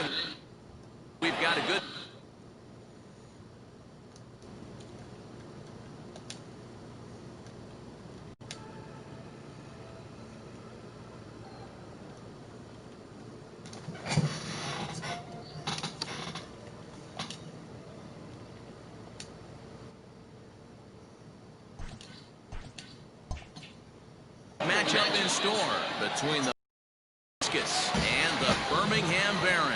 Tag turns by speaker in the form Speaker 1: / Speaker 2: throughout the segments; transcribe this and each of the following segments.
Speaker 1: say we've got a good matchup in store between the Biscuits and the Birmingham Barons.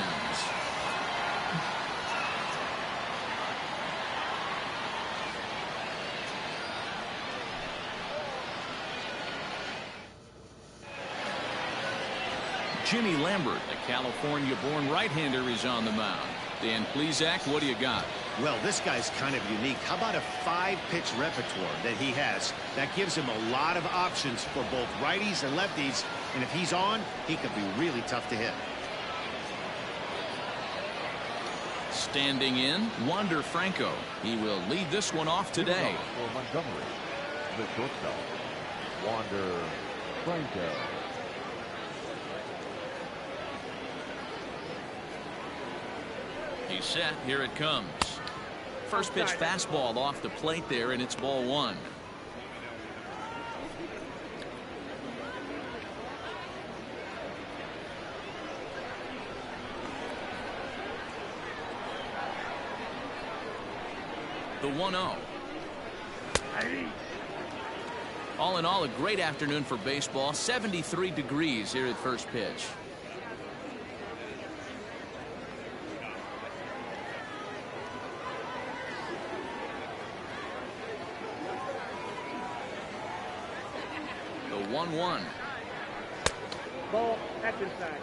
Speaker 1: Jimmy Lambert, a California-born right-hander, is on the mound. Dan Plesac, what do you got?
Speaker 2: Well, this guy's kind of unique. How about a 5-pitch repertoire that he has? That gives him a lot of options for both righties and lefties. And if he's on, he could be really tough to hit.
Speaker 1: Standing in, Wander Franco. He will lead this one off today.
Speaker 3: For Montgomery, the shortstop, Wander Franco.
Speaker 1: He's set. Here it comes. First pitch fastball off the plate there, and it's ball one. The 1-0. All in all, a great afternoon for baseball. 73 degrees here at first pitch. The 1-1.
Speaker 4: Ball, that's inside.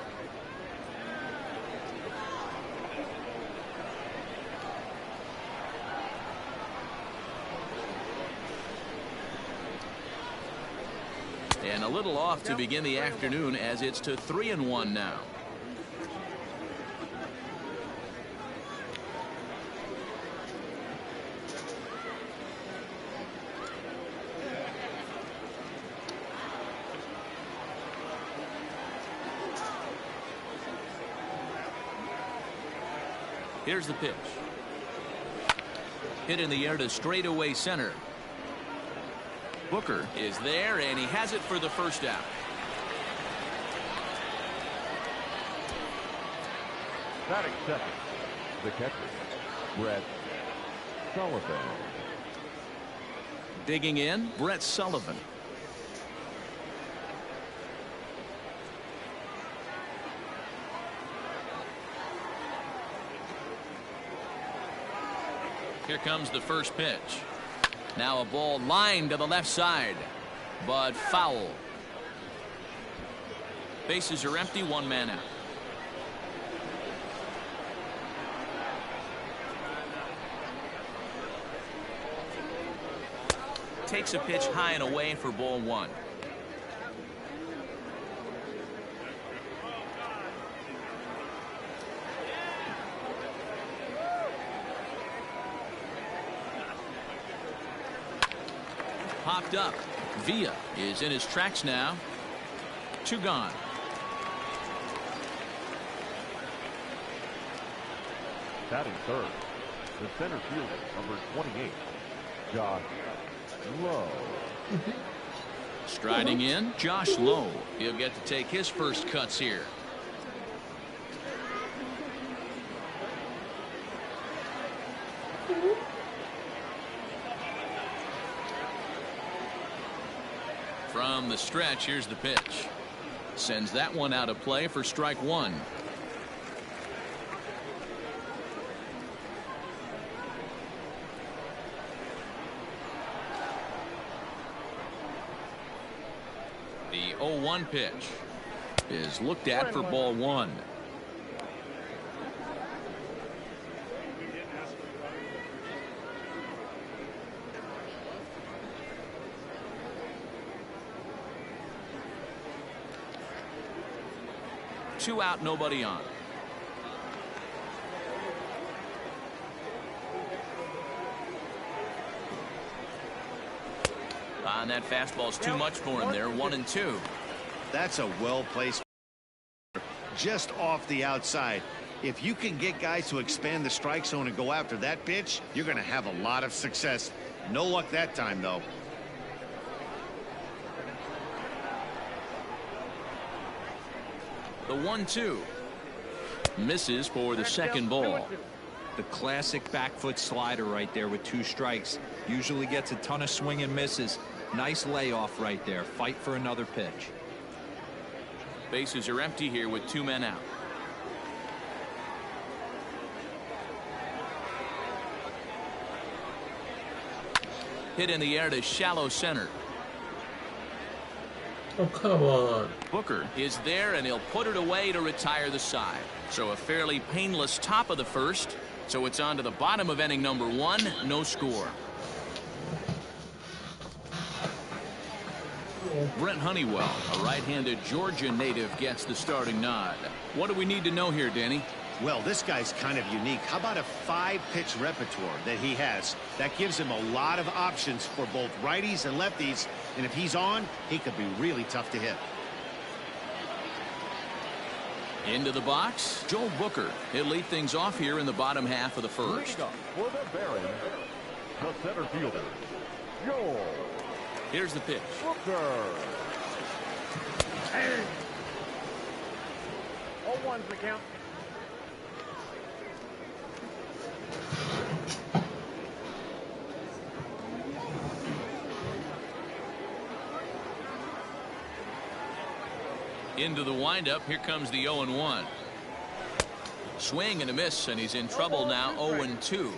Speaker 1: And a little off to begin the afternoon, as it's to 3-1 now. Here's the pitch. Hit in the air to straightaway center. Booker is there, and he has it for the first out.
Speaker 3: Batting second, the catcher, Brett Sullivan.
Speaker 1: Digging in, Brett Sullivan. Here comes the first pitch. Now a ball lined to the left side, but foul. Bases are empty, one man out. Takes a pitch high and away for ball one. Popped up. Villa is in his tracks now. 2 gone.
Speaker 3: Batting third, the center fielder, number 28, Josh Lowe.
Speaker 1: Striding in, Josh Lowe. He'll get to take his first cuts here. From the stretch, here's the pitch. Sends that one out of play for strike one. The 0-1 pitch is looked at for ball one. Two out, nobody on. And that fastball's too much for him there. 1-2.
Speaker 2: That's a well-placed just off the outside. If you can get guys to expand the strike zone and go after that pitch, you're going to have a lot of success. No luck that time, though.
Speaker 1: The 1-2 misses for the second ball.
Speaker 5: The classic back foot slider right there with 2 strikes. Usually gets a ton of swing and misses. Nice layoff right there. Fight for another pitch.
Speaker 1: Bases are empty here with 2 men out. Hit in the air to shallow center.
Speaker 6: Oh, come on.
Speaker 1: Booker is there, and he'll put it away to retire the side. So a fairly painless top of the first. So it's on to the bottom of inning number 1. No score. Brent Honeywell, a right-handed Georgia native, gets the starting nod. What do we need to know here, Danny?
Speaker 2: Well, this guy's kind of unique. How about a 5-pitch repertoire that he has? That gives him a lot of options for both righties and lefties. And if he's on, he could be really tough to hit.
Speaker 1: Into the box, Joe Booker. He'll lead things off here in the bottom half of the first.
Speaker 3: For the Barons, the center fielder, Joe
Speaker 1: Here's the pitch.
Speaker 3: Booker.
Speaker 4: 0-1's the count.
Speaker 1: Into the windup. Here comes the 0-1. Swing and a miss, and he's in trouble now. 0-2.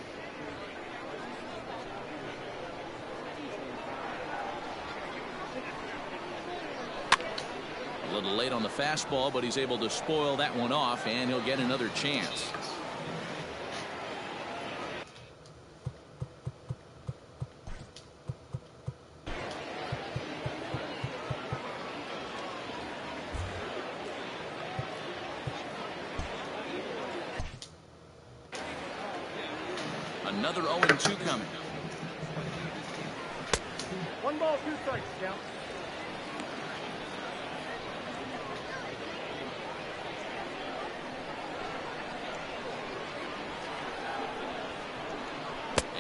Speaker 1: A little late on the fastball, but he's able to spoil that one off, and he'll get another chance. Another 0-2 coming.
Speaker 4: 1 ball, 2 strikes, count.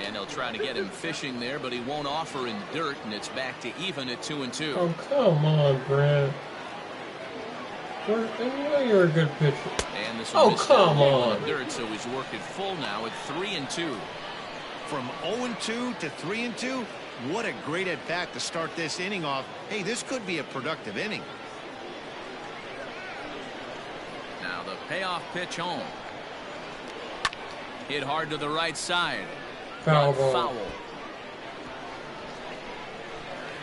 Speaker 1: And they'll try to get him fishing there, but he won't offer in the dirt, and it's back to even at 2-2.
Speaker 6: Oh, come on, Brent. You know you're a good pitcher.
Speaker 1: And this
Speaker 6: Oh,
Speaker 1: one is
Speaker 6: come
Speaker 1: down
Speaker 6: on.
Speaker 1: the dirt, so he's worked it full now at 3-2.
Speaker 2: From 0-2 to 3-2, what a great at-bat to start this inning off. Hey, this could be a productive inning.
Speaker 1: Now the payoff pitch home. Hit hard to the right side.
Speaker 6: Foul
Speaker 1: But
Speaker 6: ball.
Speaker 1: foul.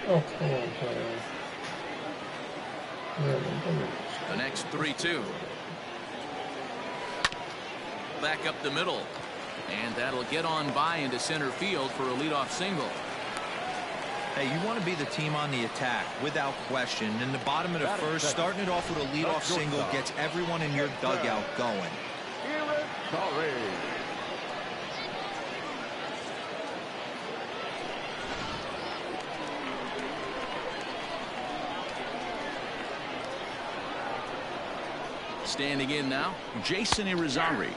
Speaker 6: Oh, come on, player.
Speaker 1: The next 3-2. Back up the middle. And that'll get on by into center field for a leadoff single.
Speaker 5: Hey, you want to be the team on the attack, without question. In the bottom of the first, starting it off with a leadoff single gets everyone in your dugout going.
Speaker 3: Sorry.
Speaker 1: Standing in now, Jason Irizarry,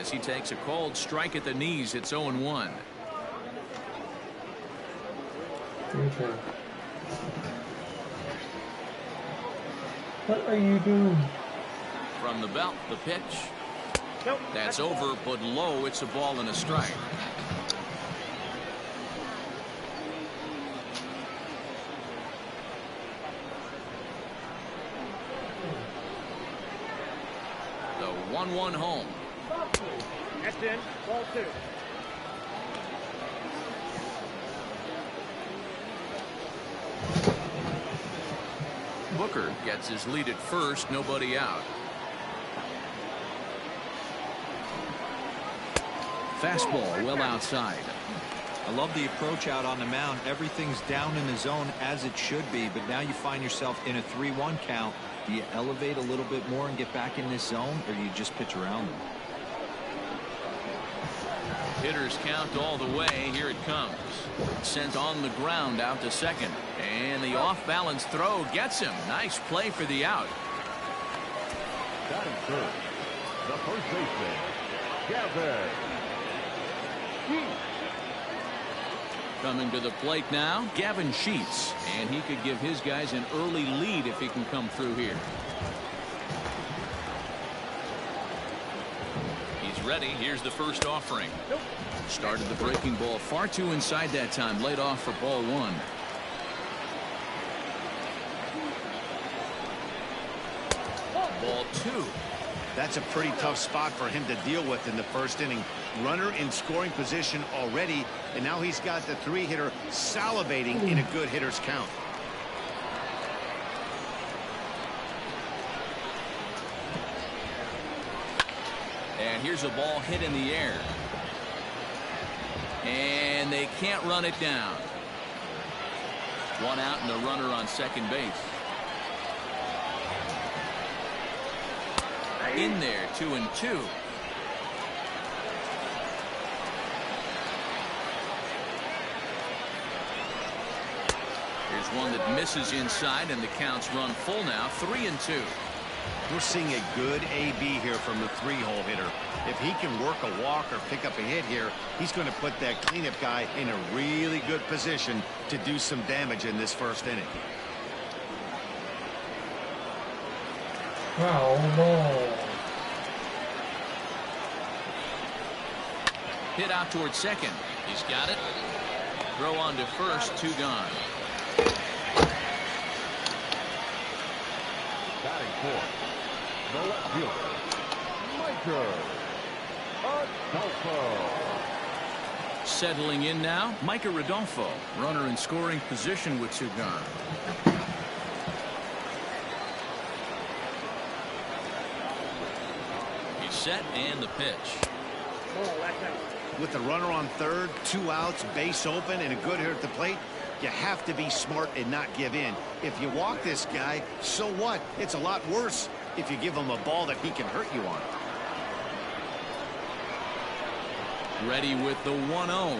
Speaker 1: as he takes a cold strike at the knees. It's 0-1.
Speaker 6: Okay. What are you doing?
Speaker 1: From the belt, the pitch.
Speaker 4: Nope.
Speaker 1: That's over, but low. It's a ball and a strike. The 1-1 home.
Speaker 4: That's in. Ball 2.
Speaker 1: Booker gets his lead at first, nobody out. Fastball well outside.
Speaker 5: I love the approach out on the mound. Everything's down in the zone as it should be, but now you find yourself in a 3-1 count. Do you elevate a little bit more and get back in this zone, or do you just pitch around them?
Speaker 1: Hitters count all the way. Here it comes. Sent on the ground out to second. And the off-balance throw gets him. Nice play for the out.
Speaker 3: Batting third, The first baseman, Gavin.
Speaker 1: Coming to the plate now, Gavin Sheets, and he could give his guys an early lead if he can come through here. He's ready. Here's the first offering. Started the breaking ball far too inside that time. Laid off for ball one. Ball two.
Speaker 2: That's a pretty tough spot for him to deal with in the first inning. Runner in scoring position already, and now he's got the three-hitter salivating in a good hitter's count.
Speaker 1: And here's a ball hit in the air. And they can't run it down. One out and a runner on second base. In there, 2-2. Here's one that misses inside, and the count's run full now, 3-2.
Speaker 2: We're seeing a good AB here from the three-hole hitter. If he can work a walk or pick up a hit here, he's going to put that cleanup guy in a really good position to do some damage in this first inning.
Speaker 6: Wow, no.
Speaker 1: Hit out towards second. He's got it. Throw on to first, 2 gone.
Speaker 3: Batting fourth, the left fielder, Micah Rodolfo.
Speaker 1: Settling in now, Micah Rodolfo. Runner in scoring position with 2 gone. He's set and the pitch.
Speaker 2: With the runner on third, 2 outs, base open, and a good hitter at the plate, you have to be smart and not give in. If you walk this guy, so what? It's a lot worse if you give him a ball that he can hurt you on.
Speaker 1: Ready with the 1-0.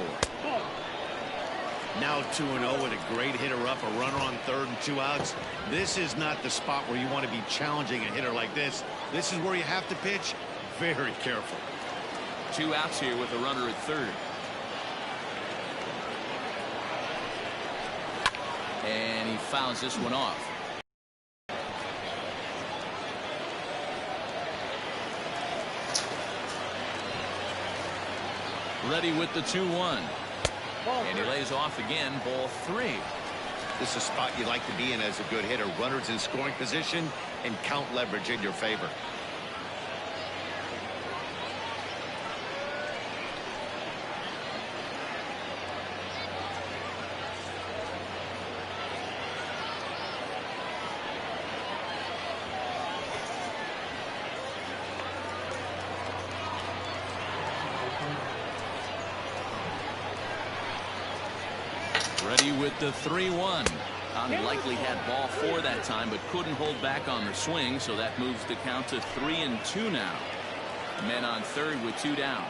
Speaker 2: Now 2-0 with a great hitter up, a runner on third and 2 outs. This is not the spot where you want to be challenging a hitter like this. This is where you have to pitch very careful.
Speaker 1: 2 outs here with a runner at third. And he fouls this one off. Ready with the 2-1. And he lays off again, ball 3.
Speaker 2: This is a spot you like to be in as a good hitter. Runners in scoring position and count leverage in your favor.
Speaker 1: Ready with the 3-1. He likely had ball 4 that time, but couldn't hold back on the swing, so that moves the count to 3-2 now. Men on third with 2 down.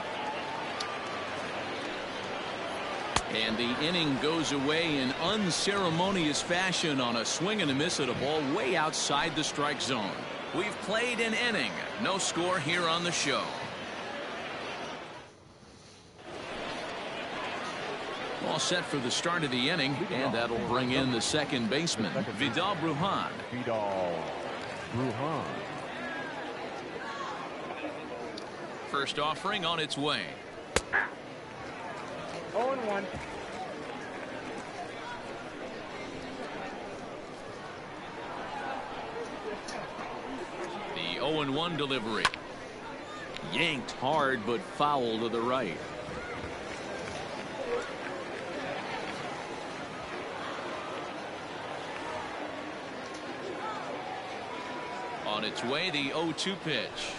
Speaker 1: And the inning goes away in unceremonious fashion on a swing and a miss at a ball way outside the strike zone. We've played an inning. No score here on the show. All set for the start of the inning, and that'll bring in the second baseman, Vidal Brujan.
Speaker 3: Vidal Brujan.
Speaker 1: First offering on its way.
Speaker 4: 0-1.
Speaker 1: The 0-1 delivery. Yanked hard, but foul to the right. On its way, the 0-2 pitch.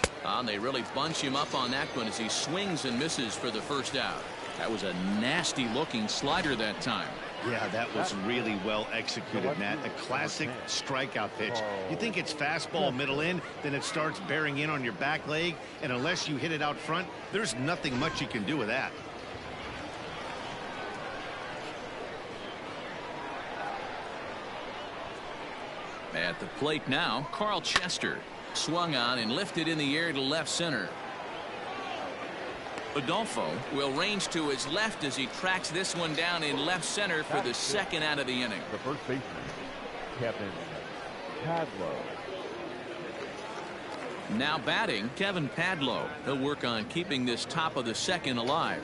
Speaker 1: They really bunch him up on that one as he swings and misses for the first out. That was a nasty looking slider that time.
Speaker 2: Yeah, that was really well executed, Matt. A classic strikeout pitch. You think it's fastball middle in, then it starts bearing in on your back leg, and unless you hit it out front, there's nothing much you can do with that.
Speaker 1: At the plate now, Carl Chester. Swung on and lifted in the air to left center. Adolfo will range to his left as he tracks this one down in left center for the second out of the inning.
Speaker 3: The first baseman, Kevin Padlow.
Speaker 1: Now batting, Kevin Padlow. He'll work on keeping this top of the second alive.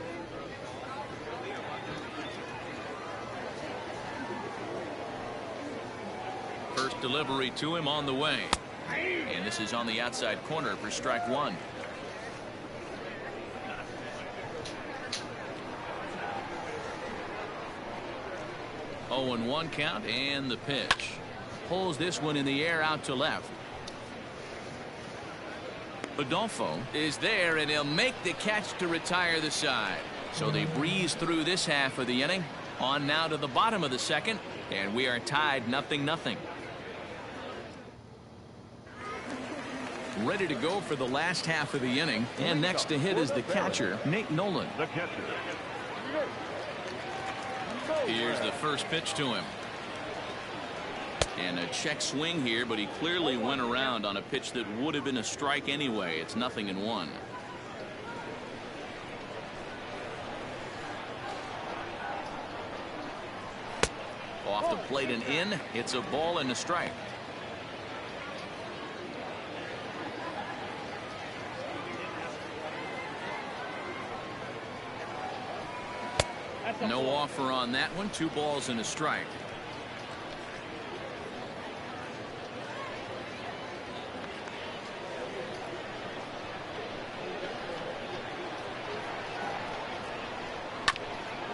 Speaker 1: First delivery to him on the way. And this is on the outside corner for strike one. Oh, and 1 count, and the pitch. Pulls this one in the air out to left. Adolfo is there, and he'll make the catch to retire the side. So they breeze through this half of the inning. On now to the bottom of the second, and we are tied 0-0. Ready to go for the last half of the inning, and next to hit is the catcher, Nate Nolan.
Speaker 3: The catcher.
Speaker 1: Here's the first pitch to him. And a check swing here, but he clearly went around on a pitch that would have been a strike anyway. It's 0-1. Off the plate and in. It's a ball and a strike. No offer on that one. 2 balls and a strike.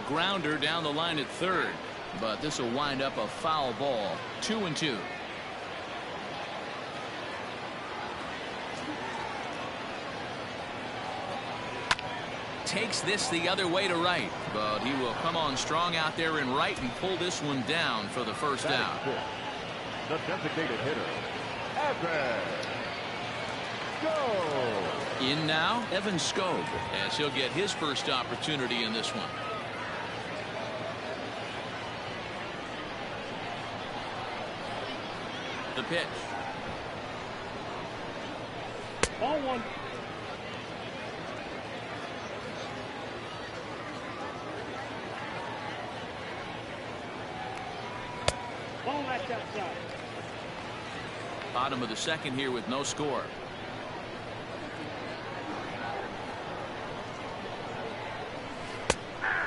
Speaker 1: Grounder down the line at third, but this will wind up a foul ball. 2-2. Takes this the other way to right, but he will come on strong out there in right and pull this one down for the first out.
Speaker 3: The designated hitter, Evan Go.
Speaker 1: In now, Evan Skog, as he'll get his first opportunity in this one. The pitch.
Speaker 4: Ball 1. Ball that's outside.
Speaker 1: Bottom of the second here with no score.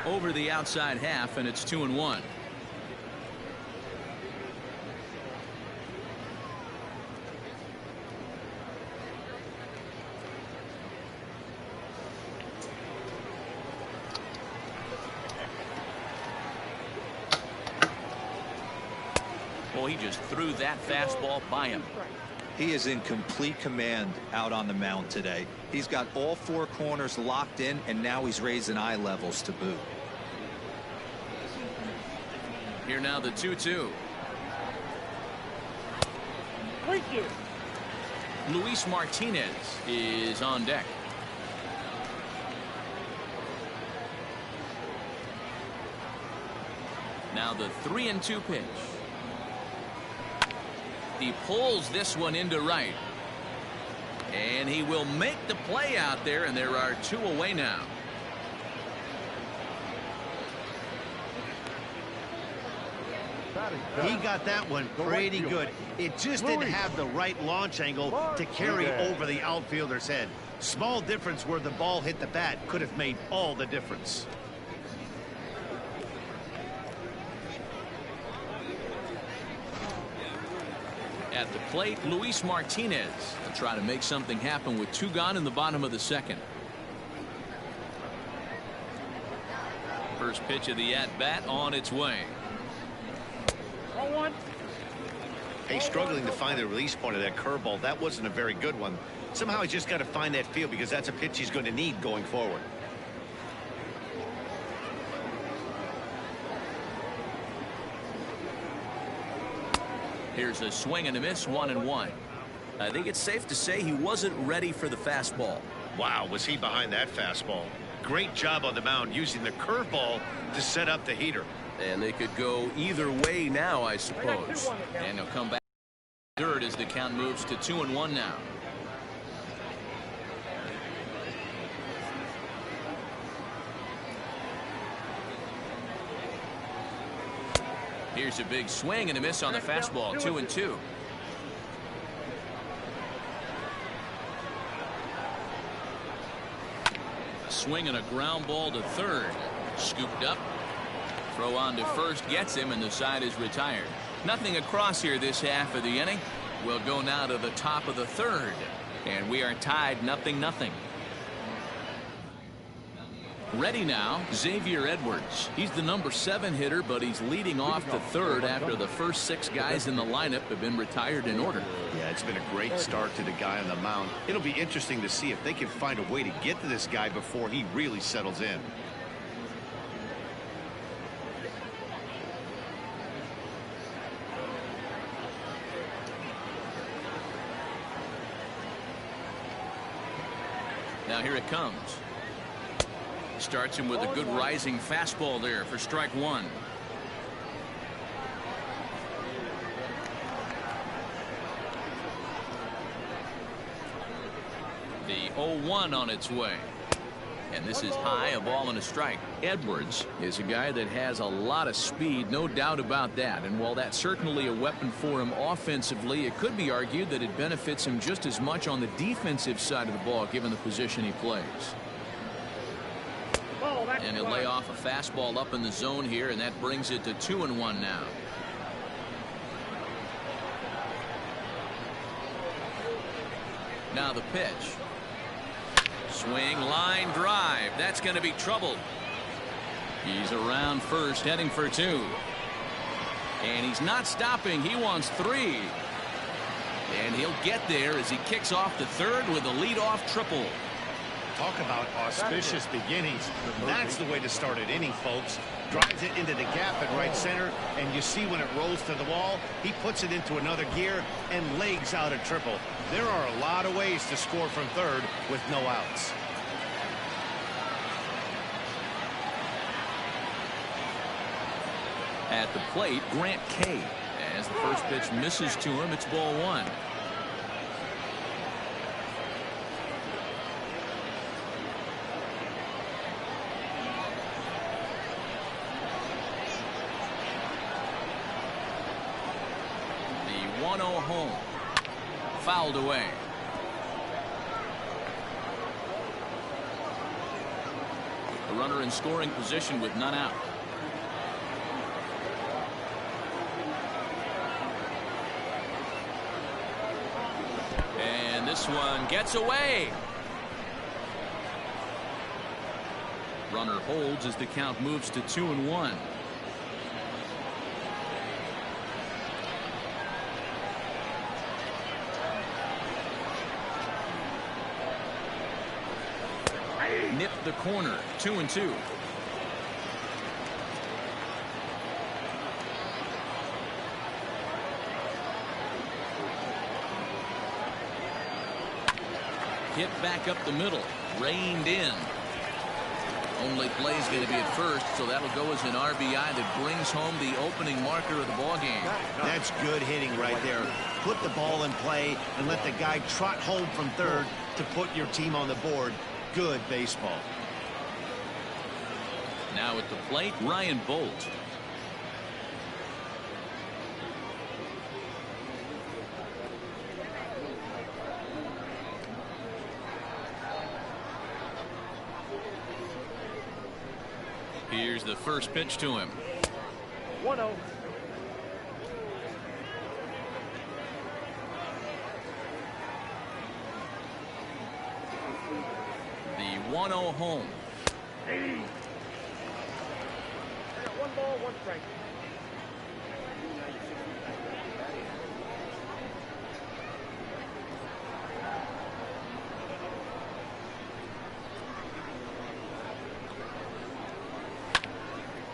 Speaker 1: Over the outside half, and it's 2-1. Well, he just threw that fastball by him.
Speaker 5: He is in complete command out on the mound today. He's got all 4 corners locked in, and now he's raising eye levels to boot.
Speaker 1: Here now the 2-2. Luis Martinez is on deck. Now the 3-2 pitch. He pulls this one into right. And he will make the play out there, and there are 2 away now.
Speaker 2: He got that one pretty good. It just didn't have the right launch angle to carry over the outfielder's head. Small difference where the ball hit the bat could have made all the difference.
Speaker 1: At the plate, Luis Martinez will try to make something happen with 2 gone in the bottom of the second. First pitch of the at-bat on its way.
Speaker 2: He's struggling to find the release point of that curveball. That wasn't a very good one. Somehow he's just got to find that feel, because that's a pitch he's going to need going forward.
Speaker 1: Here's a swing and a miss, 1-1. I think it's safe to say he wasn't ready for the fastball.
Speaker 2: Wow, was he behind that fastball. Great job on the mound using the curveball to set up the heater.
Speaker 1: And they could go either way now, I suppose. And he'll come back third as the count moves to 2-1 now. Here's a big swing and a miss on the fastball. 2-2. A swing and a ground ball to third. Scooped up. Throw on to first gets him, and the side is retired. Nothing across here this half of the inning. We'll go now to the top of the third, and we are tied 0-0. Ready now, Xavier Edwards. He's the number 7 hitter, but he's leading off the third after the first 6 guys in the lineup have been retired in order.
Speaker 2: Yeah, it's been a great start to the guy on the mound. It'll be interesting to see if they can find a way to get to this guy before he really settles in.
Speaker 1: Now here it comes. Starts him with a good rising fastball there for strike 1. The 0-1 on its way. And this is high, a ball and a strike. Edwards is a guy that has a lot of speed, no doubt about that. And while that's certainly a weapon for him offensively, it could be argued that it benefits him just as much on the defensive side of the ball, given the position he plays. And he'll lay off a fastball up in the zone here, and that brings it to 2-1 now. Now the pitch. Swing, line drive. That's going to be trouble. He's around first, heading for 2. And he's not stopping. He wants 3. And he'll get there as he kicks off the third with a leadoff triple.
Speaker 2: Talk about auspicious beginnings. That's the way to start an inning, folks. Drives it into the gap at right center, and you see when it rolls to the wall, he puts it into another gear and legs out a triple. There are a lot of ways to score from third with no outs.
Speaker 1: At the plate, Grant Kay. As the first pitch misses to him, it's ball 1. The 1-0 home. Fouled away. A runner in scoring position with none out. And this one gets away. Runner holds as the count moves to 2-1. Nipped the corner. 2-2. Hit back up the middle. Reined in. Only play is going to be at first, so that'll go as an RBI that brings home the opening marker of the ball game.
Speaker 2: That's good hitting right there. Put the ball in play and let the guy trot home from third to put your team on the board. Good baseball.
Speaker 1: Now at the plate, Ryan Bolt. Here's the first pitch to him.
Speaker 4: 1-0.
Speaker 1: The 1-0 home.
Speaker 4: 80. 1 ball, 1 strike.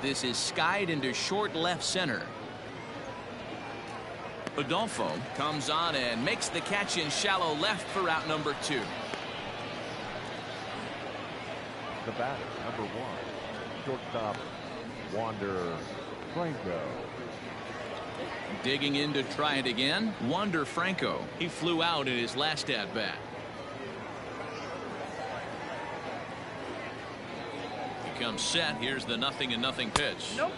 Speaker 1: This is skied into short left center. Adolfo comes on and makes the catch in shallow left for out number 2.
Speaker 3: The batter, number 1, shortstop, Wander Franco.
Speaker 1: Digging in to try it again, Wander Franco. He flew out in his last at bat. He comes set. Here's the 0-0 pitch.
Speaker 4: Nope.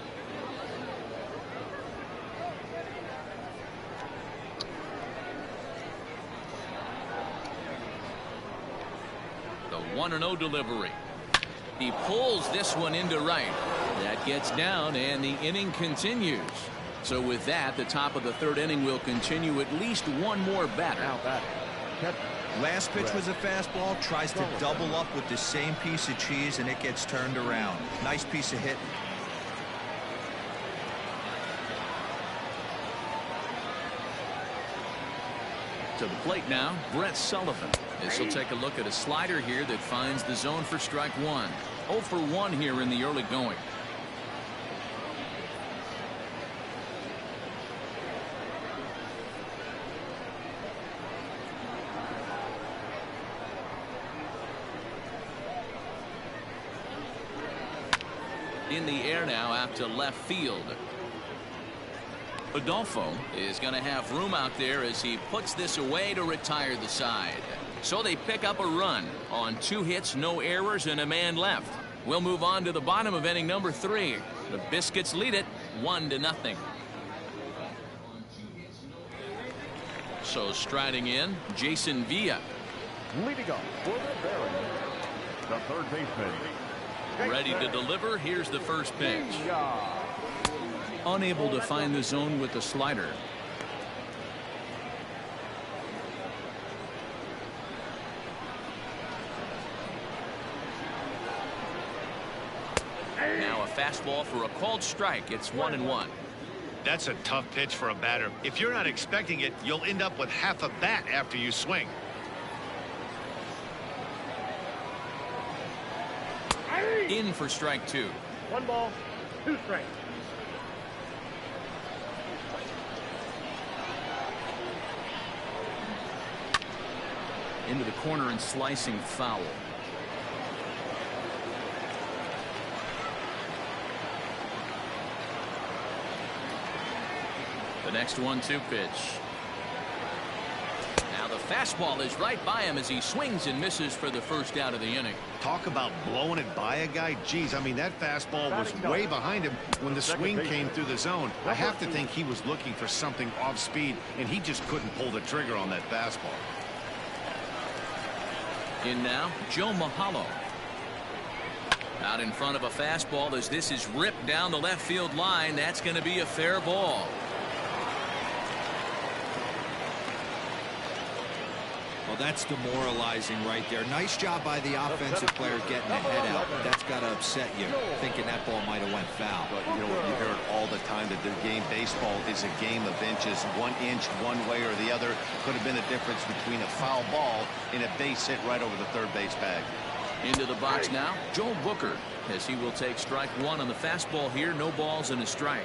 Speaker 1: 1-0 delivery. He pulls this one into right. That gets down, and the inning continues. So with that, the top of the third inning will continue. At least one more batter.
Speaker 3: Now batting.
Speaker 5: Last pitch was a fastball. Tries to double up with the same piece of cheese, and it gets turned around. Nice piece of hitting.
Speaker 1: To the plate now, Brett Sullivan. This will take a look at a slider here that finds the zone for strike one. 0 for 1 here in the early going. In the air now out to left field. Adolfo is going to have room out there as he puts this away to retire the side. So they pick up a run on 2 hits, no errors, and a man left. We'll move on to the bottom of inning number 3. The Biscuits lead it 1-0. So striding in, Jason Villa.
Speaker 3: Leading up for the Barons, the third baseman.
Speaker 1: Ready to deliver. Here's the first pitch. Unable to find the zone with the slider. Now a fastball for a called strike. It's 1-1.
Speaker 2: That's a tough pitch for a batter. If you're not expecting it, you'll end up with half a bat after you swing.
Speaker 1: In for strike 2.
Speaker 4: 1 ball, 2 strikes.
Speaker 1: Into the corner and slicing foul. The next 1-2 pitch. Now the fastball is right by him as he swings and misses for the first out of the inning.
Speaker 2: Talk about blowing it by a guy. Geez, I mean, that fastball was way behind him when the swing came through the zone. I have to think he was looking for something off speed, and he just couldn't pull the trigger on that fastball.
Speaker 1: In now, Joe Mahalo. Out in front of a fastball as this is ripped down the left field line. That's going to be a fair ball.
Speaker 5: Well, that's demoralizing right there. Nice job by the offensive player getting the head out. But that's got to upset you, thinking that ball might have went foul.
Speaker 2: But you know what, you heard all the time that the game baseball is a game of inches. 1 inch one way or the other could have been the difference between a foul ball and a base hit right over the third base bag.
Speaker 1: Into the box now, Joel Booker, as he will take strike 1 on the fastball here. No balls and a strike.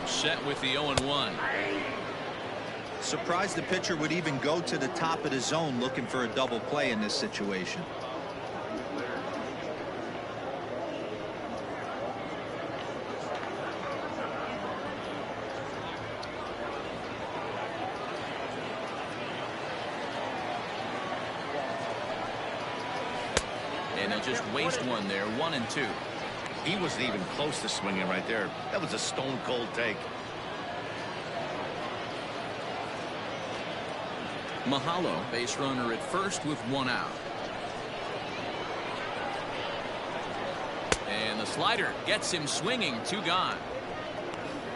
Speaker 1: Set with the 0-1.
Speaker 5: Surprised the pitcher would even go to the top of the zone looking for a double play in this situation.
Speaker 1: And they'll just waste one there. 1-2.
Speaker 2: He wasn't even close to swinging right there. That was a stone cold take.
Speaker 1: Mahalo, base runner at first with 1 out. And the slider gets him swinging. 2 gone.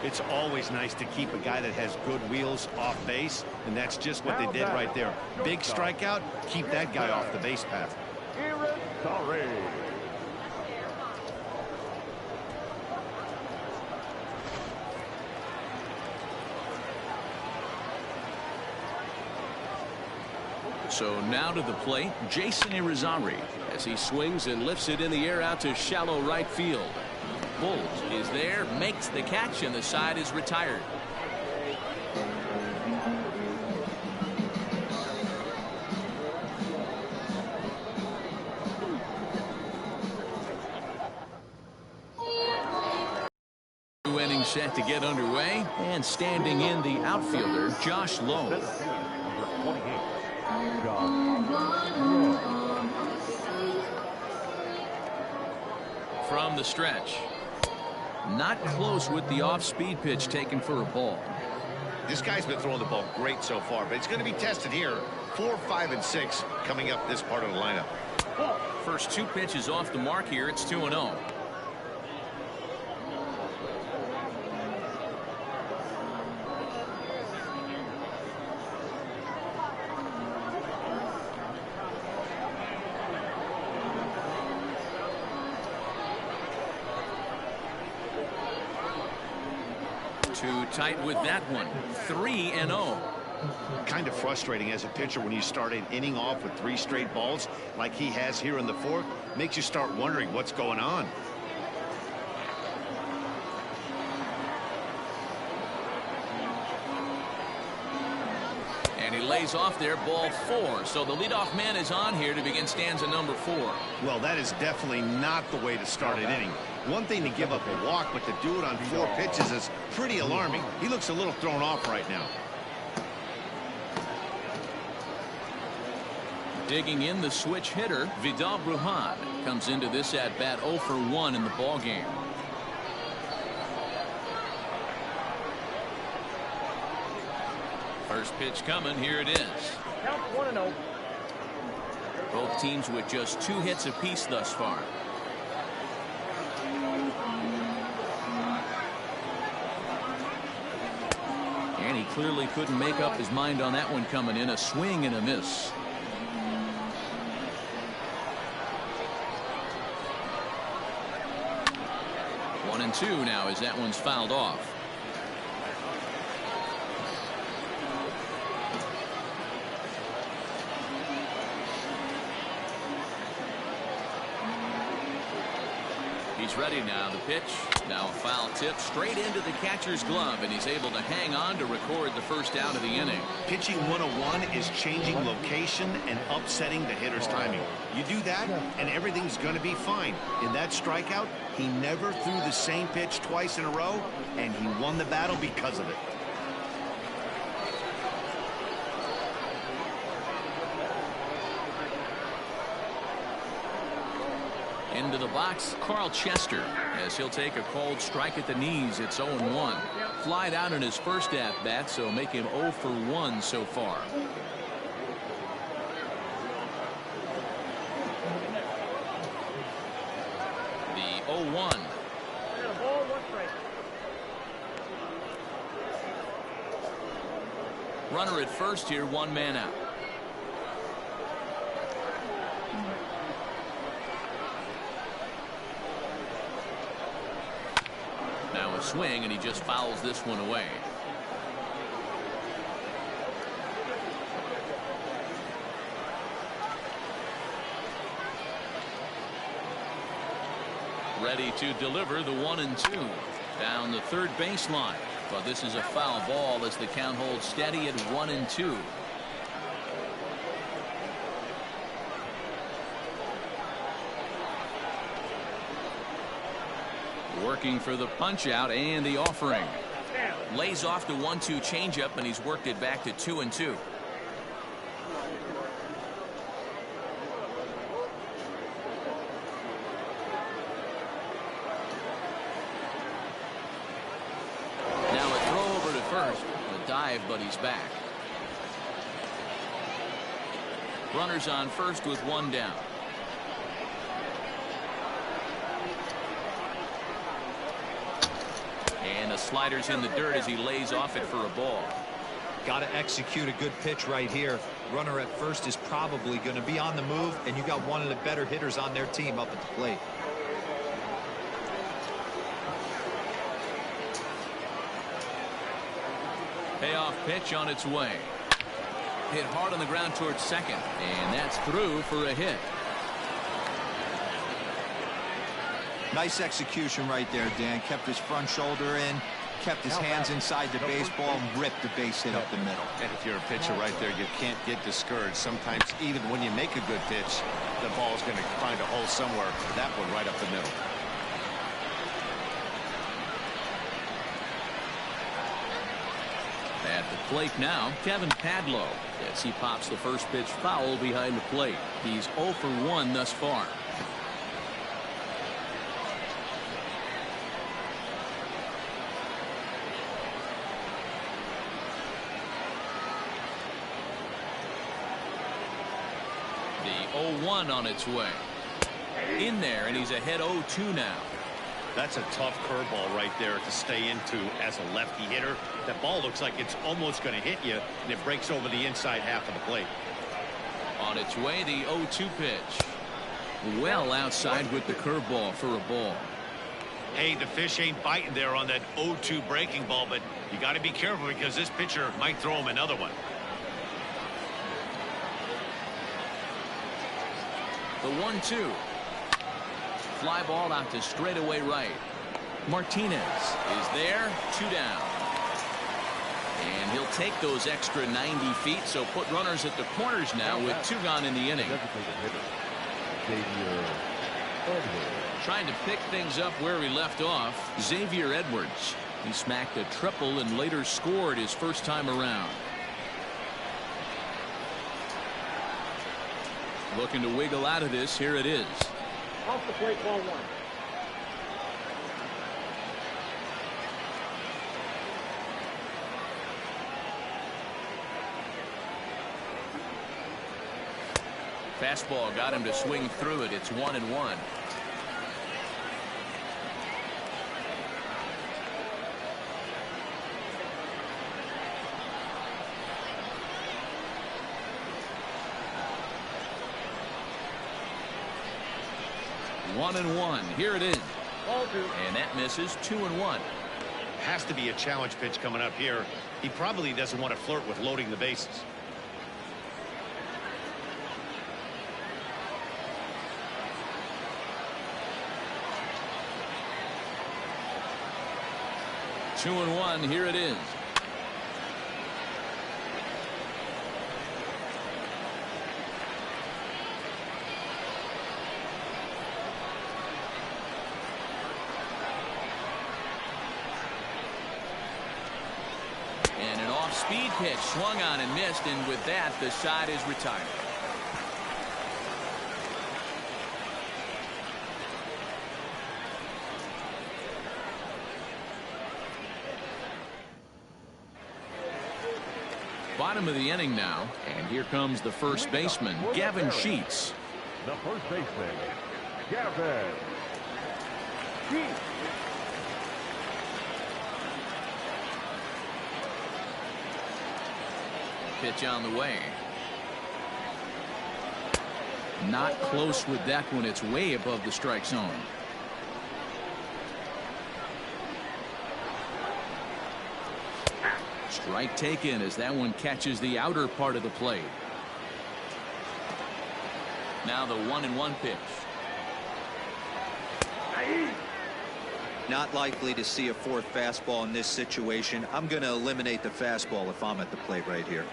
Speaker 2: It's always nice to keep a guy that has good wheels off base, and that's just what they did right there. Big strikeout, keep that guy off the base path.
Speaker 3: Sorry.
Speaker 1: So now to the plate, Jason Irizarry, as he swings and lifts it in the air out to shallow right field. Bulls is there, makes the catch, and the side is retired. Two innings set to get underway, and standing in the outfielder, Josh Lowe. From the stretch. Not close with the off-speed pitch taken for a ball.
Speaker 2: This guy's been throwing the ball great so far, but it's going to be tested here. 4, 5, and 6 coming up this part of the lineup.
Speaker 1: First 2 pitches off the mark here. It's 2-0. Too tight with that one. 3-0.
Speaker 2: Kind of frustrating as a pitcher when you start an inning off with 3 straight balls like he has here in the 4th. Makes you start wondering what's going on.
Speaker 1: And he lays off there, ball 4. So the leadoff man is on here to begin stanza number 4.
Speaker 2: Well, that is definitely not the way to start an inning. One thing to give up a walk, but to do it on 4 pitches is pretty alarming. He looks a little thrown off right now.
Speaker 1: Digging in, the switch hitter, Vidal Brujan, comes into this at-bat 0 for 1 in the ballgame. First pitch coming. Here it is.
Speaker 4: Count 1-0.
Speaker 1: Both teams with just 2 hits apiece thus far. And he clearly couldn't make up his mind on that one coming in. A swing and a miss. One and 2 now as that one's fouled off. He's ready now. The pitch. Now a foul tip straight into the catcher's glove, and he's able to hang on to record the first out of the inning.
Speaker 2: Pitching 101 is changing location and upsetting the hitter's timing. You do that, and everything's going to be fine. In that strikeout, he never threw the same pitch twice in a row, and he won the battle because of it.
Speaker 1: Into the box, Carl Chester, as he'll take a cold strike at the knees. It's 0-1. Flied out in his first at-bat, so make him 0 for 1 so far. The 0-1.
Speaker 4: Ball, 1 strike.
Speaker 1: Runner at first here, 1 man out. Now a swing, and he just fouls this one away. Ready to deliver the 1-2 down the third baseline. But this is a foul ball as the count holds steady at 1-2. Working for the punch out and the offering. Lays off the 1-2 changeup, and he's worked it back to 2-2. Now a throw over to first. A dive, but he's back. Runners on first with 1 down. And the slider's in the dirt as he lays off it for a ball.
Speaker 5: Got to execute a good pitch right here. Runner at first is probably going to be on the move, and you got one of the better hitters on their team up at the plate.
Speaker 1: Payoff pitch on its way. Hit hard on the ground towards second, and that's through for a hit.
Speaker 5: Nice execution right there, Dan. Kept his front shoulder in, kept his hands inside the baseball, and ripped the base hit up the middle.
Speaker 2: And if you're a pitcher right there, you can't get discouraged. Sometimes even when you make a good pitch, the ball's going to find a hole somewhere. That one right up the middle.
Speaker 1: At the plate now, Kevin Padlo, as he pops the first pitch foul behind the plate. He's 0 for 1 thus far. The 0-1 on its way. In there, and he's ahead 0-2 now.
Speaker 2: That's a tough curveball right there to stay into as a lefty hitter. That ball looks like it's almost going to hit you, and it breaks over the inside half of the plate.
Speaker 1: On its way, the 0-2 pitch. Well outside with the curveball for a ball.
Speaker 2: Hey, the fish ain't biting there on that 0-2 breaking ball, but you got to be careful because this pitcher might throw him another one.
Speaker 1: The 1-2. Fly ball out to straightaway right. Martinez is there, 2 down. And he'll take those extra 90 feet, so put runners at the corners now with 2 gone in the inning. Trying to pick things up where he left off, Xavier Edwards. He smacked a triple and later scored his first time around. Looking to wiggle out of this. Here it is.
Speaker 4: Off the plate, ball 1.
Speaker 1: Fastball got him to swing through it. It's 1-1. One and one. Here it is.
Speaker 4: Ball 2.
Speaker 1: And that misses. 2-1.
Speaker 2: Has to be a challenge pitch coming up here. He probably doesn't want to flirt with loading the bases.
Speaker 1: Two and one. Here it is. And an off-speed pitch swung on and missed, and with that, the side is retired. Bottom of the inning now, and here comes the first baseman, Gavin Sheets.
Speaker 3: The first baseman, Gavin Sheets.
Speaker 1: Pitch on the way. Not close with that one. It's way above the strike zone. Strike taken as that one catches the outer part of the plate. Now the 1-1 pitch.
Speaker 5: Not likely to see a fourth fastball in this situation. I'm going to eliminate the fastball if I'm at the plate right here.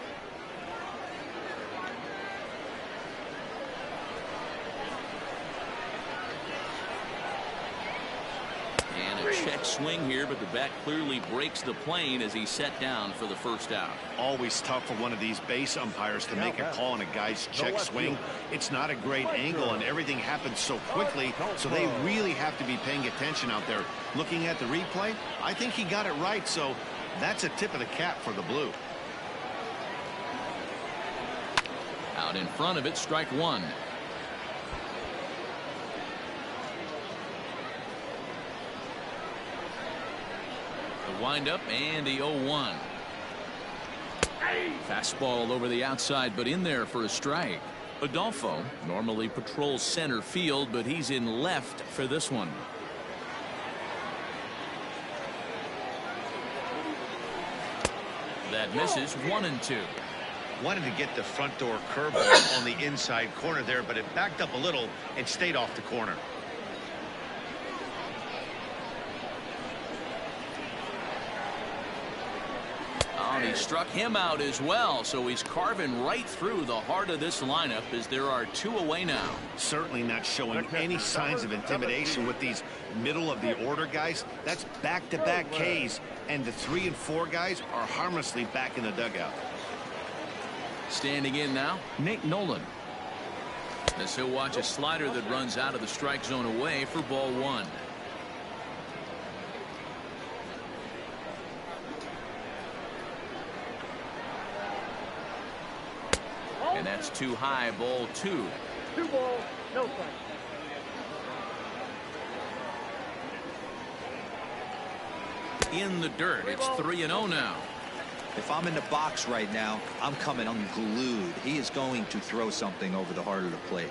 Speaker 1: And a check swing here, but the bat clearly breaks the plane as he's set down for the first out.
Speaker 2: Always tough for one of these base umpires to make a call on a guy's check swing. It's not a great angle, and everything happens so quickly, so they really have to be paying attention out there. Looking at the replay, I think he got it right, so that's a tip of the cap for the Blue.
Speaker 1: Out in front of it, strike one. The windup and the 0-1. Fastball over the outside, but in there for a strike. Adolfo normally patrols center field, but he's in left for this one. That misses. 1-2.
Speaker 2: Wanted to get the front door curveball on the inside corner there, but it backed up a little and stayed off the corner.
Speaker 1: Oh, he struck him out as well, so he's carving right through the heart of this lineup as there are 2 away now.
Speaker 2: Certainly not showing any signs of intimidation with these middle of the order guys. That's back-to-back Ks, and the 3 and 4 guys are harmlessly back in the dugout.
Speaker 1: Standing in now, Nate Nolan. As he'll watch a slider that runs out of the strike zone away for ball 1. And that's too high, ball 2.
Speaker 4: 2 balls, no strike.
Speaker 1: In the dirt, it's 3-0 now.
Speaker 5: If I'm in the box right now, I'm coming unglued. He is going to throw something over the heart of the plate.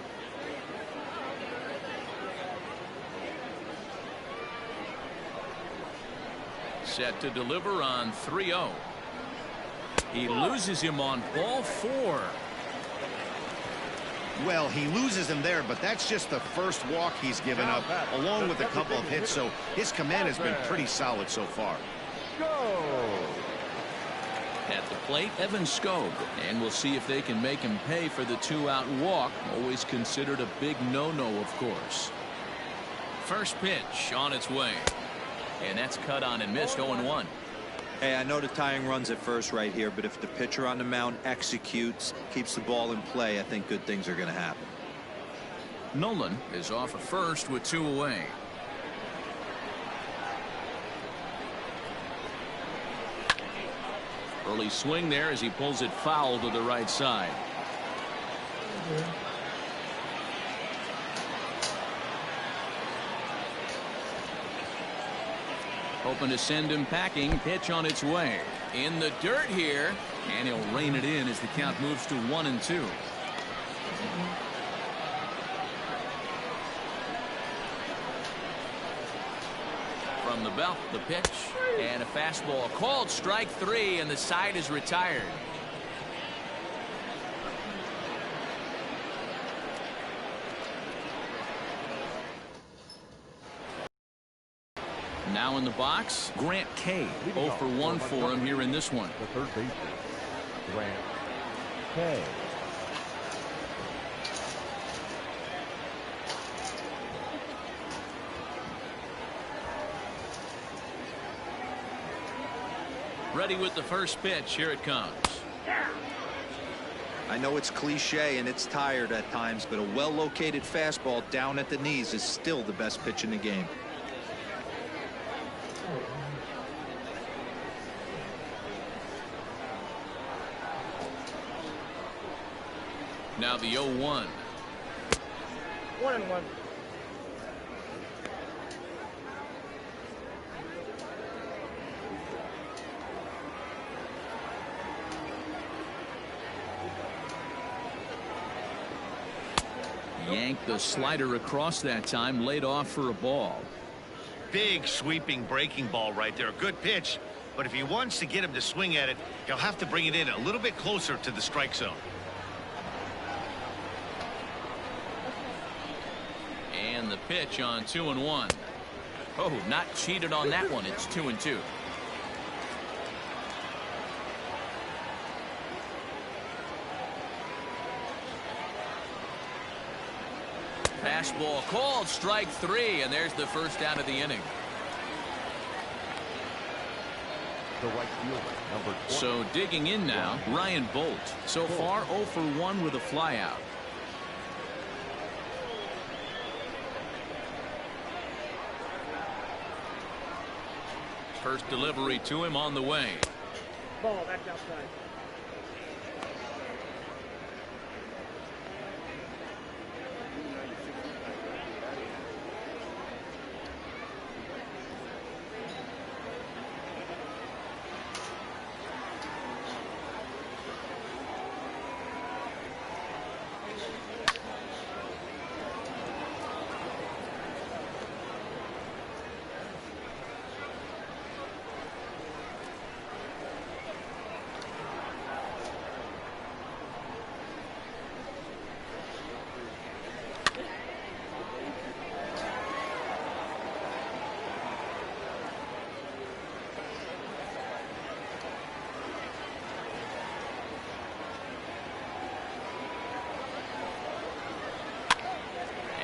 Speaker 1: Set to deliver on 3-0. He loses him on ball 4.
Speaker 2: Well, he loses him there, but that's just the first walk he's given up, along with a couple of hits, so his command has been pretty solid so far.
Speaker 1: At the plate, Evan Skog, and we'll see if they can make him pay for the 2-out walk. Always considered a big no-no, of course. First pitch on its way, and that's cut on and missed. 0-1.
Speaker 5: Hey, I know the tying runs at first right here, but if the pitcher on the mound executes, keeps the ball in play, I think good things are going to happen.
Speaker 1: Nolan is off at first with 2 away. Early swing there as he pulls it foul to the right side. Hoping to send him packing. Pitch on its way. In the dirt here. And he'll rein it in as the count moves to 1-2. From the belt, the pitch. And a fastball called strike 3, and the side is retired. Now in the box, Grant K. 0 for 1 for him here in this one.
Speaker 3: The third baseman, Grant K.
Speaker 1: Ready with the first pitch. Here it comes.
Speaker 5: I know it's cliche and it's tired at times, but a well-located fastball down at the knees is still the best pitch in the game.
Speaker 1: Now the 0-1.
Speaker 4: 1-1.
Speaker 1: Yanked the slider across that time, laid off for a ball.
Speaker 2: Big sweeping breaking ball right there. A good pitch, but if he wants to get him to swing at it, he'll have to bring it in a little bit closer to the strike zone.
Speaker 1: And the pitch on 2-1. Oh, not cheated on that one. It's 2-2. Fastball called strike 3, and there's the first out of the inning.
Speaker 3: The right fielder, number 20.
Speaker 1: So digging in now, Ryan Bolt. So far 0 for 1 with a flyout. First delivery to him on the way.
Speaker 4: Ball, that's outside.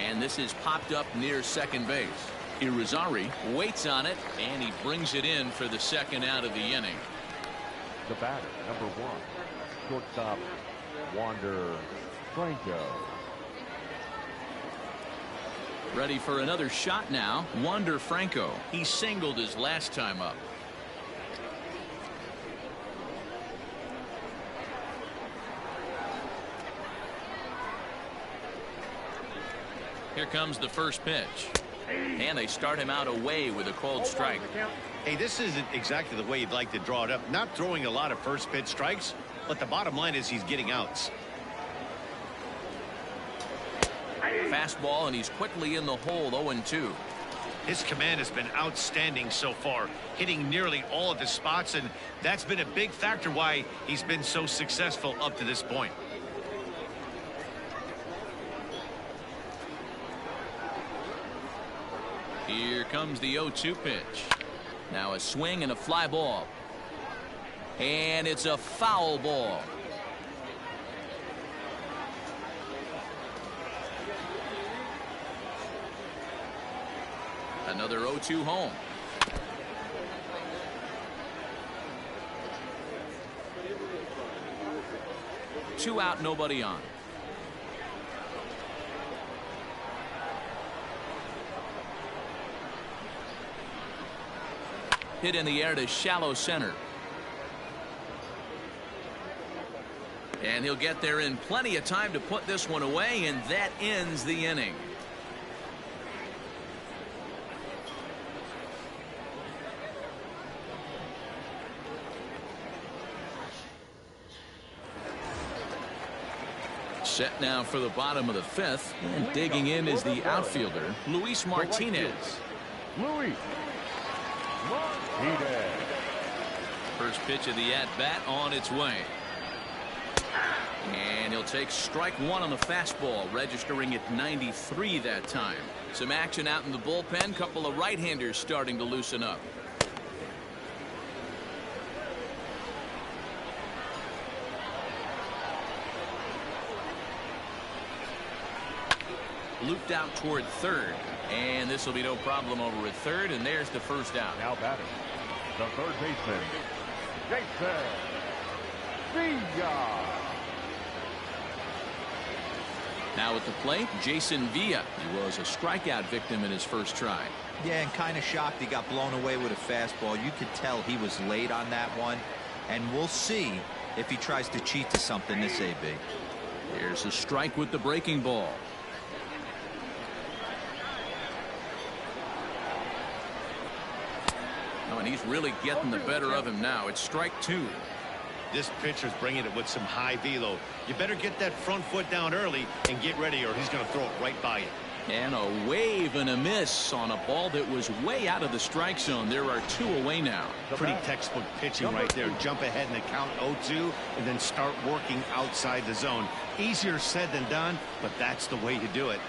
Speaker 1: And this is popped up near second base. Irizarry waits on it, and he brings it in for the second out of the inning.
Speaker 3: The batter, number 1, shortstop, Wander Franco.
Speaker 1: Ready for another shot now. Wander Franco. He singled his last time up. Here comes the first pitch. And they start him out away with a cold strike.
Speaker 2: Hey, this isn't exactly the way you'd like to draw it up. Not throwing a lot of first pitch strikes, but the bottom line is he's getting outs.
Speaker 1: Fastball, and he's quickly in the hole, 0-2.
Speaker 2: His command has been outstanding so far, hitting nearly all of his spots, and that's been a big factor why he's been so successful up to this point.
Speaker 1: Here comes the 0-2 pitch. Now a swing and a fly ball. And it's a foul ball. Another 0-2 home. Two out, nobody on. Hit in the air to shallow center. And he'll get there in plenty of time to put this one away, and that ends the inning. Set now for the bottom of the fifth, and digging in is the outfielder, Luis Martinez.
Speaker 3: Luis Martinez.
Speaker 1: First pitch of the at-bat on its way. And he'll take strike one on the fastball, registering at 93 that time. Some action out in the bullpen. Couple of right-handers starting to loosen up. Looped out toward third, and this will be no problem over at third, and there's the first out.
Speaker 3: Now batting, the third baseman, Jason Villa.
Speaker 1: Now at the plate, Jason Villa. He was a strikeout victim in his first try.
Speaker 5: Yeah, and kind of shocked he got blown away with a fastball. You could tell he was late on that one, and we'll see if he tries to cheat to something this AB.
Speaker 1: Here's a strike with the breaking ball. Oh, and he's really getting the better of him now. It's strike two.
Speaker 2: This pitcher's bringing it with some high velo. You better get that front foot down early and get ready, or he's going to throw it right by you.
Speaker 1: And a wave and a miss on a ball that was way out of the strike zone. There are two away now.
Speaker 2: Pretty textbook pitching right there. Jump ahead in the count 0-2 and then start working outside the zone. Easier said than done, but that's the way to do it.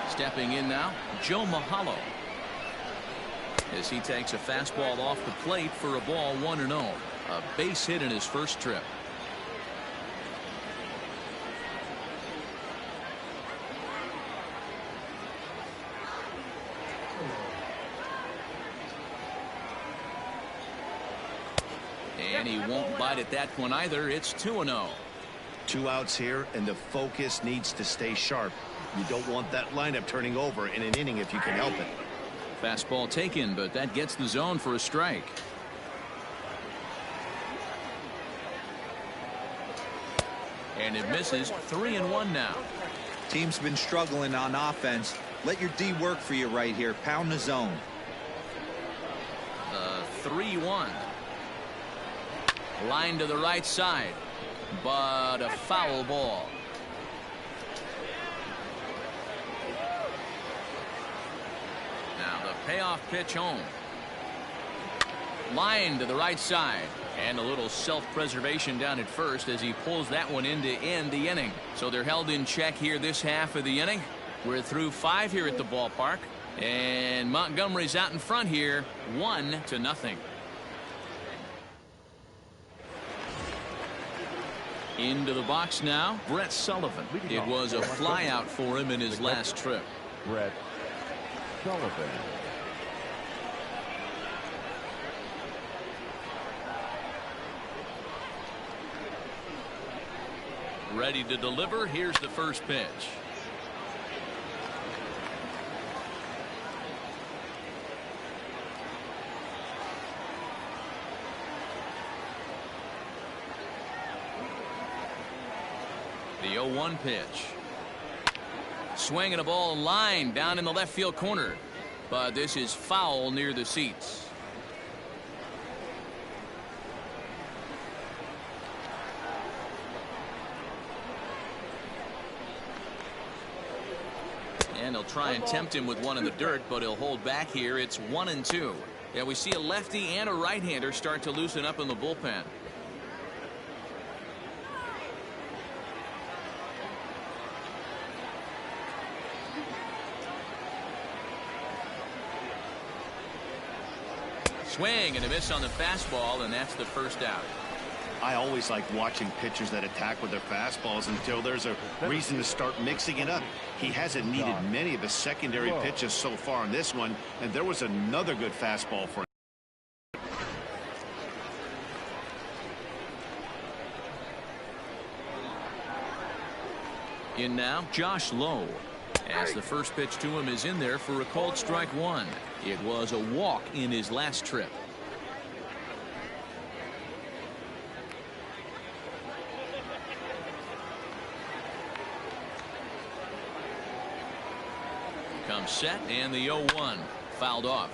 Speaker 1: Stepping in now, Joe Mahalo, as he takes a fastball off the plate for a ball 1-0. A base hit in his first trip. And he won't bite at that one either. It's 2-0.
Speaker 2: 2 outs here, and the focus needs to stay sharp. You don't want that lineup turning over in an inning if you can help it.
Speaker 1: Fastball taken, but that gets the zone for a strike. And it misses. 3-1 now.
Speaker 5: Team's been struggling on offense. Let your D work for you right here. Pound the zone.
Speaker 1: 3-1. Line to the right side, but a foul ball. Now the payoff pitch home. Line to the right side, and a little self-preservation down at first as he pulls that one in to end the inning. So they're held in check here this half of the inning. We're through 5 here at the ballpark, and Montgomery's out in front here, 1-0. Into the box now, Brett Sullivan. It was a fly out for him in his last trip.
Speaker 3: Brett Sullivan.
Speaker 1: Ready to deliver. Here's the first pitch. 0-1 pitch. Swinging a ball line down in the left field corner, but this is foul near the seats. And he'll try and tempt him with one in the dirt, but he'll hold back here. It's 1-2. Yeah, we see a lefty and a right-hander start to loosen up in the bullpen. Swing and a miss on the fastball, and that's the first out.
Speaker 2: I always like watching pitchers that attack with their fastballs until there's a reason to start mixing it up. He hasn't needed many of his secondary pitches so far in this one, and there was another good fastball for him.
Speaker 1: In now, Josh Lowe. As the first pitch to him is in there for a called strike one. It was a walk in his last trip. Comes set, and the 0-1 fouled off.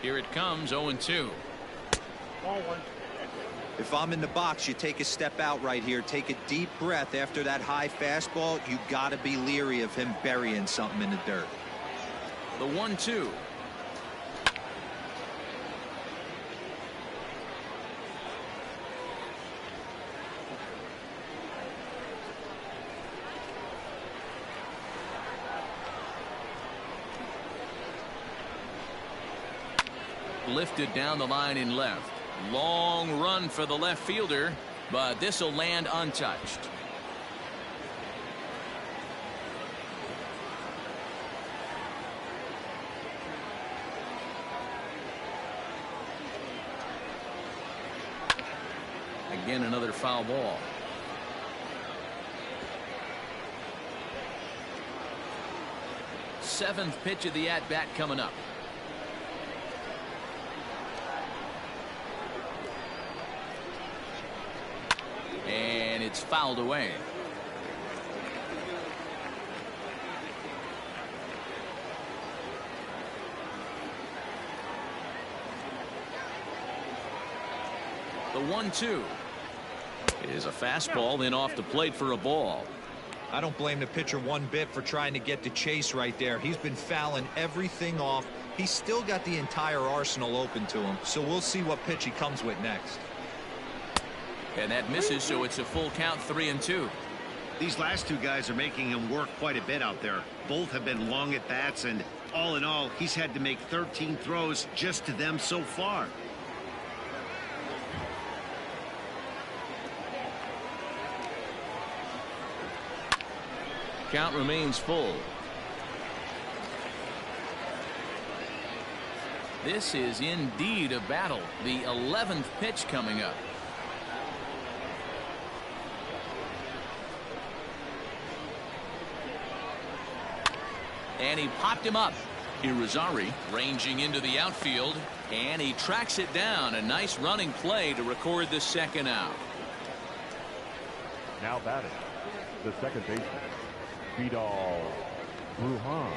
Speaker 1: Here it comes, 0-2.
Speaker 4: Ball one.
Speaker 5: If I'm in the box, you take a step out right here. Take a deep breath after that high fastball. You got to be leery of him burying something in the dirt.
Speaker 1: The 1-2. Lifted down the line in left. Long run for the left fielder, but this will land untouched. Again, another foul ball. Seventh pitch of the at-bat coming up. And it's fouled away. The 1-2 is a fastball, then off the plate for a ball.
Speaker 5: I don't blame the pitcher one bit for trying to get the chase right there. He's been fouling everything off. He's still got the entire arsenal open to him, so we'll see what pitch he comes with next.
Speaker 1: And that misses, so it's a full count, 3-2.
Speaker 2: These last two guys are making him work quite a bit out there. Both have been long at bats, and all in all, he's had to make 13 throws just to them so far.
Speaker 1: Count remains full. This is indeed a battle. The 11th pitch coming up. And he popped him up. Irizarry ranging into the outfield, and he tracks it down. A nice running play to record the second out.
Speaker 3: Now batting, the second baseman, Vidal Brujan.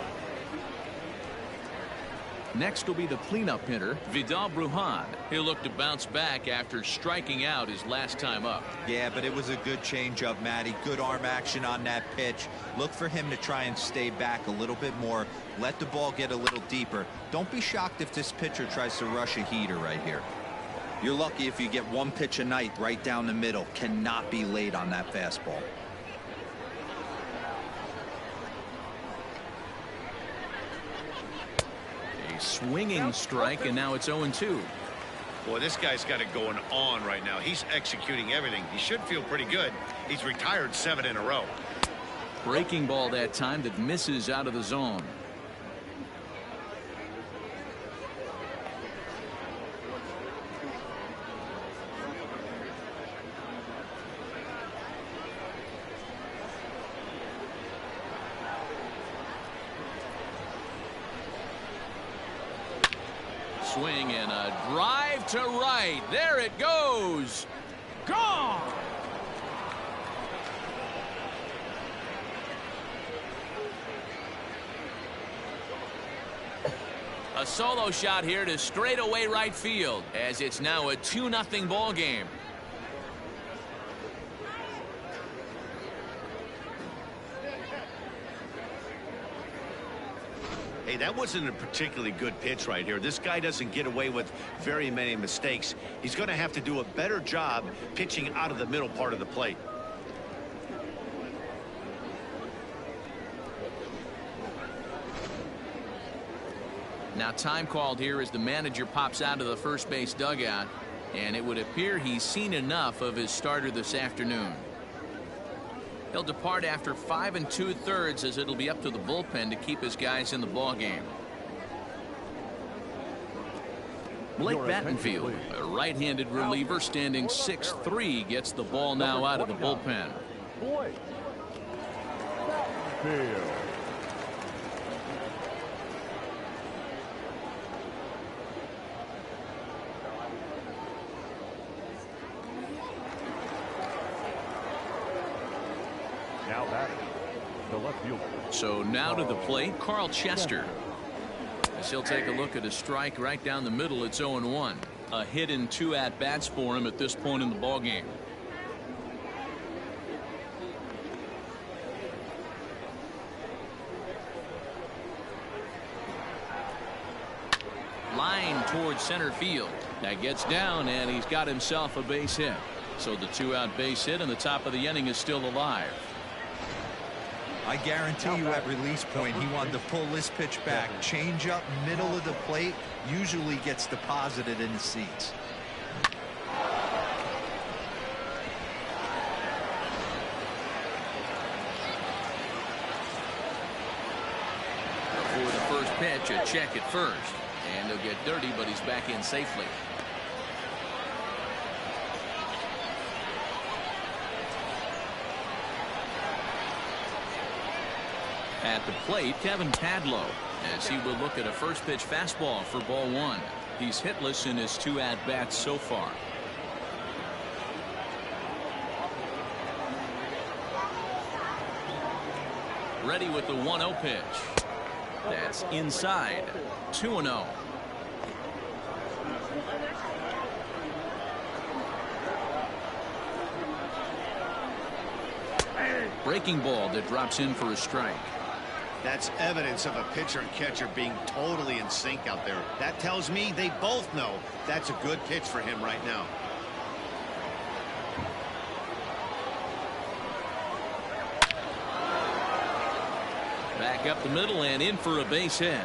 Speaker 1: Next will be the cleanup hitter, Vidal Brujan. He'll look to bounce back after striking out his last time up.
Speaker 5: Yeah, but it was a good changeup, Matty. Good arm action on that pitch. Look for him to try and stay back a little bit more. Let the ball get a little deeper. Don't be shocked if this pitcher tries to rush a heater right here. You're lucky if you get one pitch a night right down the middle. Cannot be late on that fastball.
Speaker 1: Swinging strike, and now it's 0-2.
Speaker 2: Boy, this guy's got it going on right now. He's executing everything. He should feel pretty good. He's retired 7 in a row.
Speaker 1: Breaking ball that time that misses out of the zone. Swing and a drive to right. There it goes. Gone. A solo shot here to straightaway right field, as it's now a 2-0 ball game.
Speaker 2: Hey, that wasn't a particularly good pitch right here. This guy doesn't get away with very many mistakes. He's going to have to do a better job pitching out of the middle part of the plate.
Speaker 1: Now time called here as the manager pops out of the first base dugout, and it would appear he's seen enough of his starter this afternoon. He'll depart after 5 2/3 as it'll be up to the bullpen to keep his guys in the ball game. Blake Battenfield, a right-handed reliever standing 6'3", gets the ball now out of the bullpen.
Speaker 3: Blake Battenfield. Now batting, the left fielder.
Speaker 1: So now to the plate, Carl Chester. As he'll take a look at a strike right down the middle. It's 0-1. A hit in 2 at-bats for him at this point in the ball game. Line towards center field. That gets down, and he's got himself a base hit. So the 2-out base hit, and the top of the inning is still alive.
Speaker 5: I guarantee you at release point he wanted to pull this pitch back. Change up middle of the plate usually gets deposited in the seats.
Speaker 1: For the first pitch, a check at first. And he'll get dirty, but he's back in safely. At the plate, Kevin Padlo, as he will look at a first pitch fastball for ball 1. He's hitless in his 2 at-bats so far. Ready with the 1-0 pitch. That's inside. 2-0. Breaking ball that drops in for a strike.
Speaker 2: That's evidence of a pitcher and catcher being totally in sync out there. That tells me they both know that's a good pitch for him right now.
Speaker 1: Back up the middle and in for a base hit.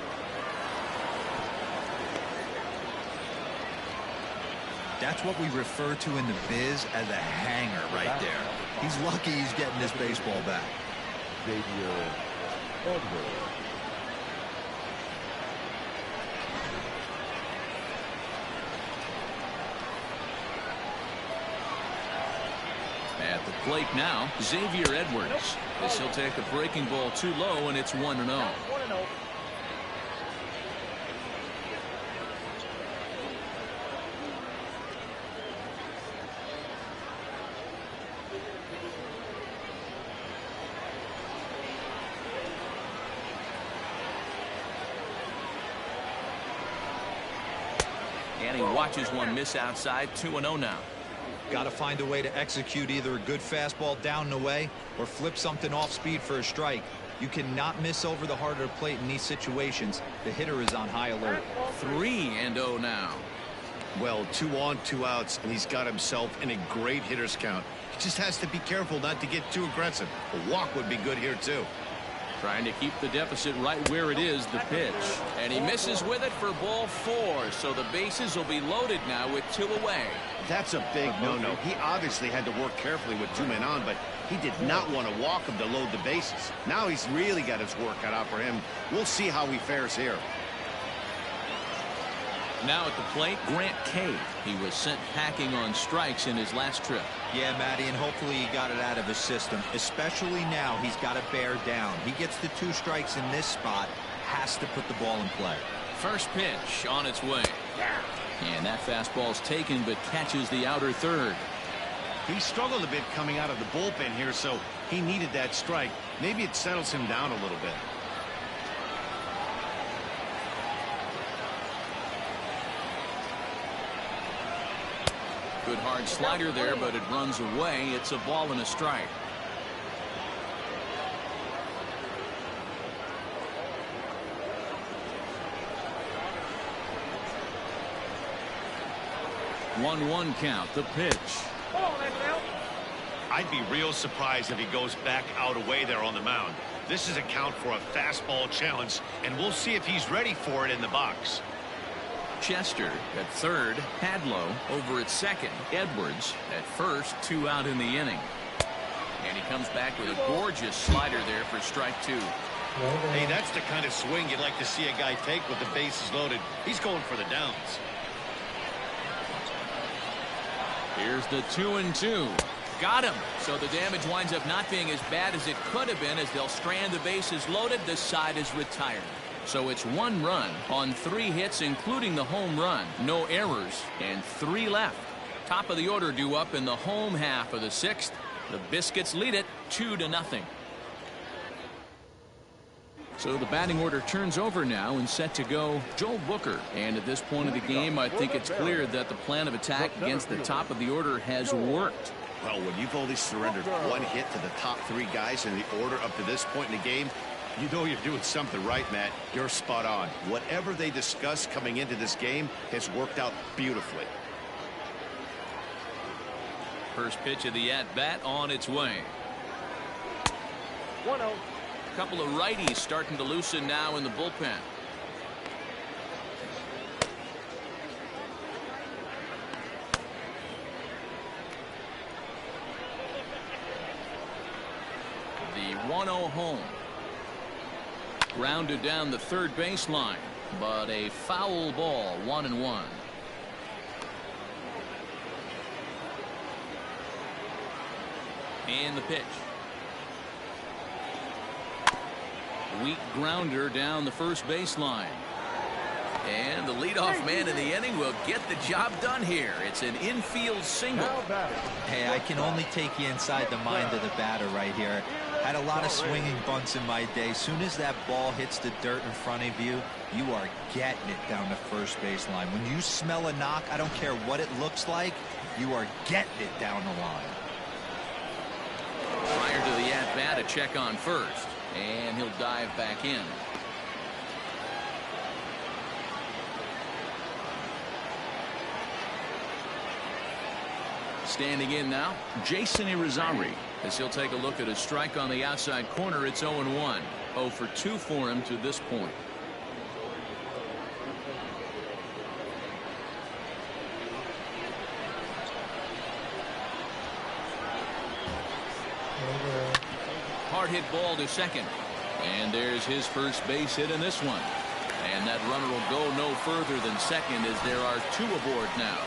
Speaker 5: That's what we refer to in the biz as a hanger right there. He's lucky he's getting this baseball back.
Speaker 1: At the plate now, Xavier Edwards. As he'll take a breaking ball too low, and it's 1-0. And he watches one miss outside. 2-0 now.
Speaker 5: Got to find a way to execute either a good fastball down and away or flip something off speed for a strike. You cannot miss over the heart of the plate in these situations. The hitter is on high alert.
Speaker 1: 3-0 now.
Speaker 2: Well, 2 on, 2 outs, and he's got himself in a great hitter's count. He just has to be careful not to get too aggressive. A walk would be good here, too.
Speaker 1: Trying to keep the deficit right where it is, the pitch. And he misses with it for ball 4. So the bases will be loaded now with 2 away.
Speaker 2: That's a big no-no. He obviously had to work carefully with 2 men on, but he did not want to walk him to load the bases. Now he's really got his work cut out for him. We'll see how he fares here.
Speaker 1: Now at the plate, Grant Cave. He was sent packing on strikes in his last trip.
Speaker 5: Yeah, Matty, and hopefully he got it out of his system. Especially now, he's got to bear down. He gets the 2 strikes in this spot, has to put the ball in play.
Speaker 1: First pitch on its way. And that fastball's taken but catches the outer third.
Speaker 2: He struggled a bit coming out of the bullpen here, so he needed that strike. Maybe it settles him down a little bit.
Speaker 1: Good hard slider there, but it runs away. It's a ball and a strike. One count. The pitch.
Speaker 2: I'd be real surprised if he goes back out away there on the mound. This is a count for a fastball challenge, and we'll see if he's ready for it in the box.
Speaker 1: Chester at third. Hadlow over at second. Edwards at first. 2 out in the inning. And he comes back with a gorgeous slider there for strike 2.
Speaker 2: Hey, that's the kind of swing you'd like to see a guy take with the bases loaded. He's going for the downs.
Speaker 1: Here's the 2-2. Got him. So the damage winds up not being as bad as it could have been as they'll strand the bases loaded. The side is retired. So it's 1 run on 3 hits, including the home run. No errors and 3 left. Top of the order due up in the home half of the 6th. The Biscuits lead it 2-0. So the batting order turns over now and set to go Joel Booker. And at this point of the game, I think it's clear that the plan of attack against the top of the order has worked.
Speaker 2: Well, when you've only surrendered 1 hit to the top 3 guys in the order up to this point in the game, you know you're doing something right, Matt. You're spot on. Whatever they discussed coming into this game has worked out beautifully.
Speaker 1: First pitch of the at-bat on its way.
Speaker 4: 1-0.
Speaker 1: Couple of righties starting to loosen now in the bullpen. The 1-0 home. Grounded down the third baseline, but a foul ball. 1-1. And the pitch. Weak grounder down the first baseline. And the leadoff man in the inning will get the job done here. It's an infield single.
Speaker 5: Hey, I can only take you inside the mind of the batter right here. Had a lot of swinging bunts in my day. Soon as that ball hits the dirt in front of you, you are getting it down the first baseline. When you smell a knock, I don't care what it looks like, you are getting it down the line.
Speaker 1: Prior to the at-bat, a check on first. And he'll dive back in. Standing in now, Jason Irizarry, as he'll take a look at a strike on the outside corner. It's 0-1. 0 for 2 for him to this point. Hard hit ball to second. And there's his first base hit in this one. And that runner will go no further than second as there are 2 aboard now.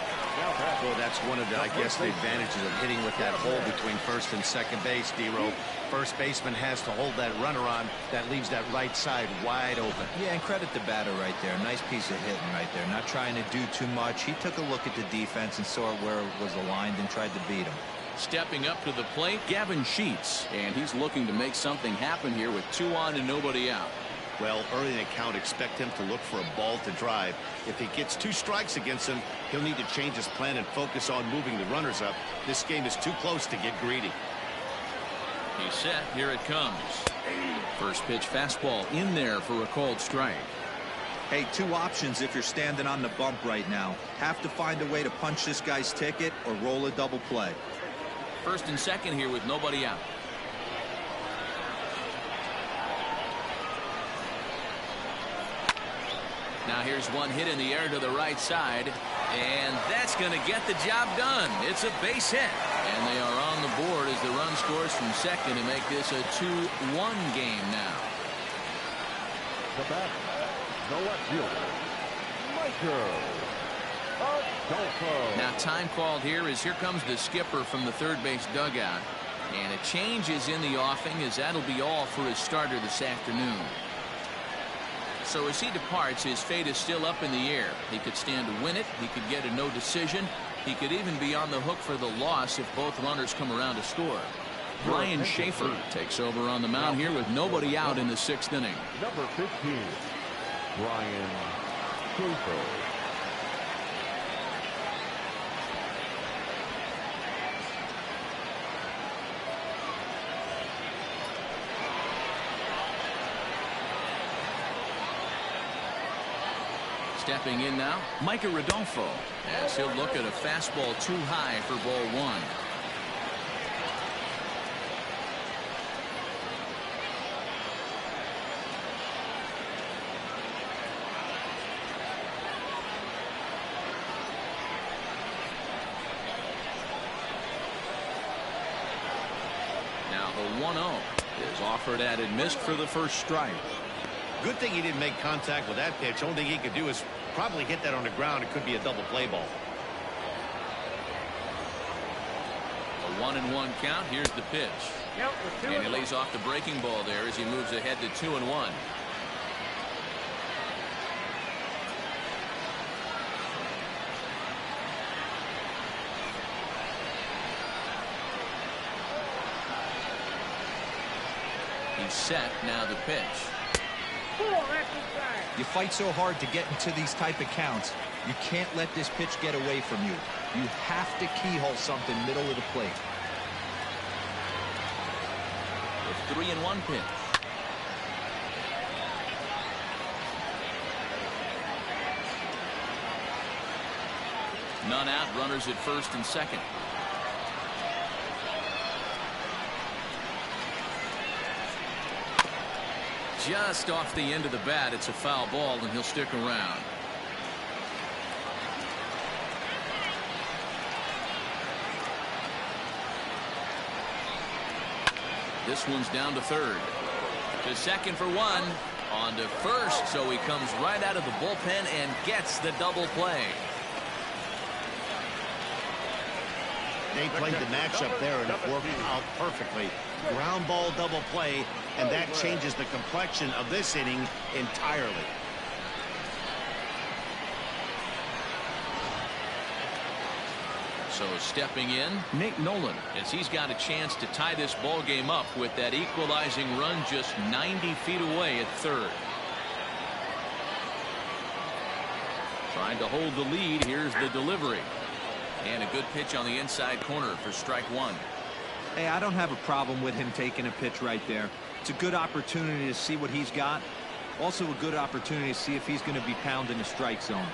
Speaker 2: Well, that's one of the, I guess, the advantages of hitting with that hole between first and second base, D-Row. First baseman has to hold that runner on. That leaves that right side wide open.
Speaker 5: Yeah, and credit the batter right there. Nice piece of hitting right there. Not trying to do too much. He took a look at the defense and saw where it was aligned and tried to beat him.
Speaker 1: Stepping up to the plate, Gavin Sheets, and he's looking to make something happen here with 2 on and nobody out.
Speaker 2: Well, early in the count, expect him to look for a ball to drive. If he gets 2 strikes against him, he'll need to change his plan and focus on moving the runners up. This game is too close to get greedy.
Speaker 1: He's set. Here it comes. First pitch fastball in there for a called strike.
Speaker 5: Hey, 2 options if you're standing on the bump right now. Have to find a way to punch this guy's ticket or roll a double play.
Speaker 1: First and second here with nobody out. Now here's one hit in the air to the right side, and that's going to get the job done. It's a base hit, and they are on the board as the run scores from second to make this a 2-1 game now.
Speaker 3: The batter, the left fielder, Michael Adolfo.
Speaker 1: Now time called here as here comes the skipper from the third base dugout, and a change is in the offing as that'll be all for his starter this afternoon. So as he departs, his fate is still up in the air. He could stand to win it. He could get a no decision. He could even be on the hook for the loss if both runners come around to score. Ryan Schaefer takes over on the mound here with nobody out in the 6th inning.
Speaker 3: Number 15, Ryan Schaefer.
Speaker 1: Stepping in now, Micah Rodolfo, as he'll look at a fastball too high for ball 1. Now the 1-0 is offered at and missed for the first strike.
Speaker 2: Good thing he didn't make contact with that pitch. Only thing he could do is probably hit that on the ground. It could be a double play ball.
Speaker 1: A 1-1 count. Here's the pitch. And he lays off the breaking ball there as he moves ahead to 2-1. He's set. Now the pitch.
Speaker 5: You fight so hard to get into these type of counts. You can't let this pitch get away from you. You have to keyhole something middle of the plate.
Speaker 1: The 3-1 pitch. None out. Runners at first and second. Just off the end of the bat. It's a foul ball, and he'll stick around. This one's down to third. To second for one. On to first, so he comes right out of the bullpen and gets the double play.
Speaker 2: They played the matchup there, and it worked out perfectly. Ground ball double play, and that changes the complexion of this inning entirely.
Speaker 1: So stepping in, Nate Nolan, as he's got a chance to tie this ball game up with that equalizing run just 90 feet away at third. Trying to hold the lead. Here's the delivery. And a good pitch on the inside corner for strike one.
Speaker 5: Hey, I don't have a problem with him taking a pitch right there. It's a good opportunity to see what he's got. Also a good opportunity to see if he's going to be pounding the strike zone.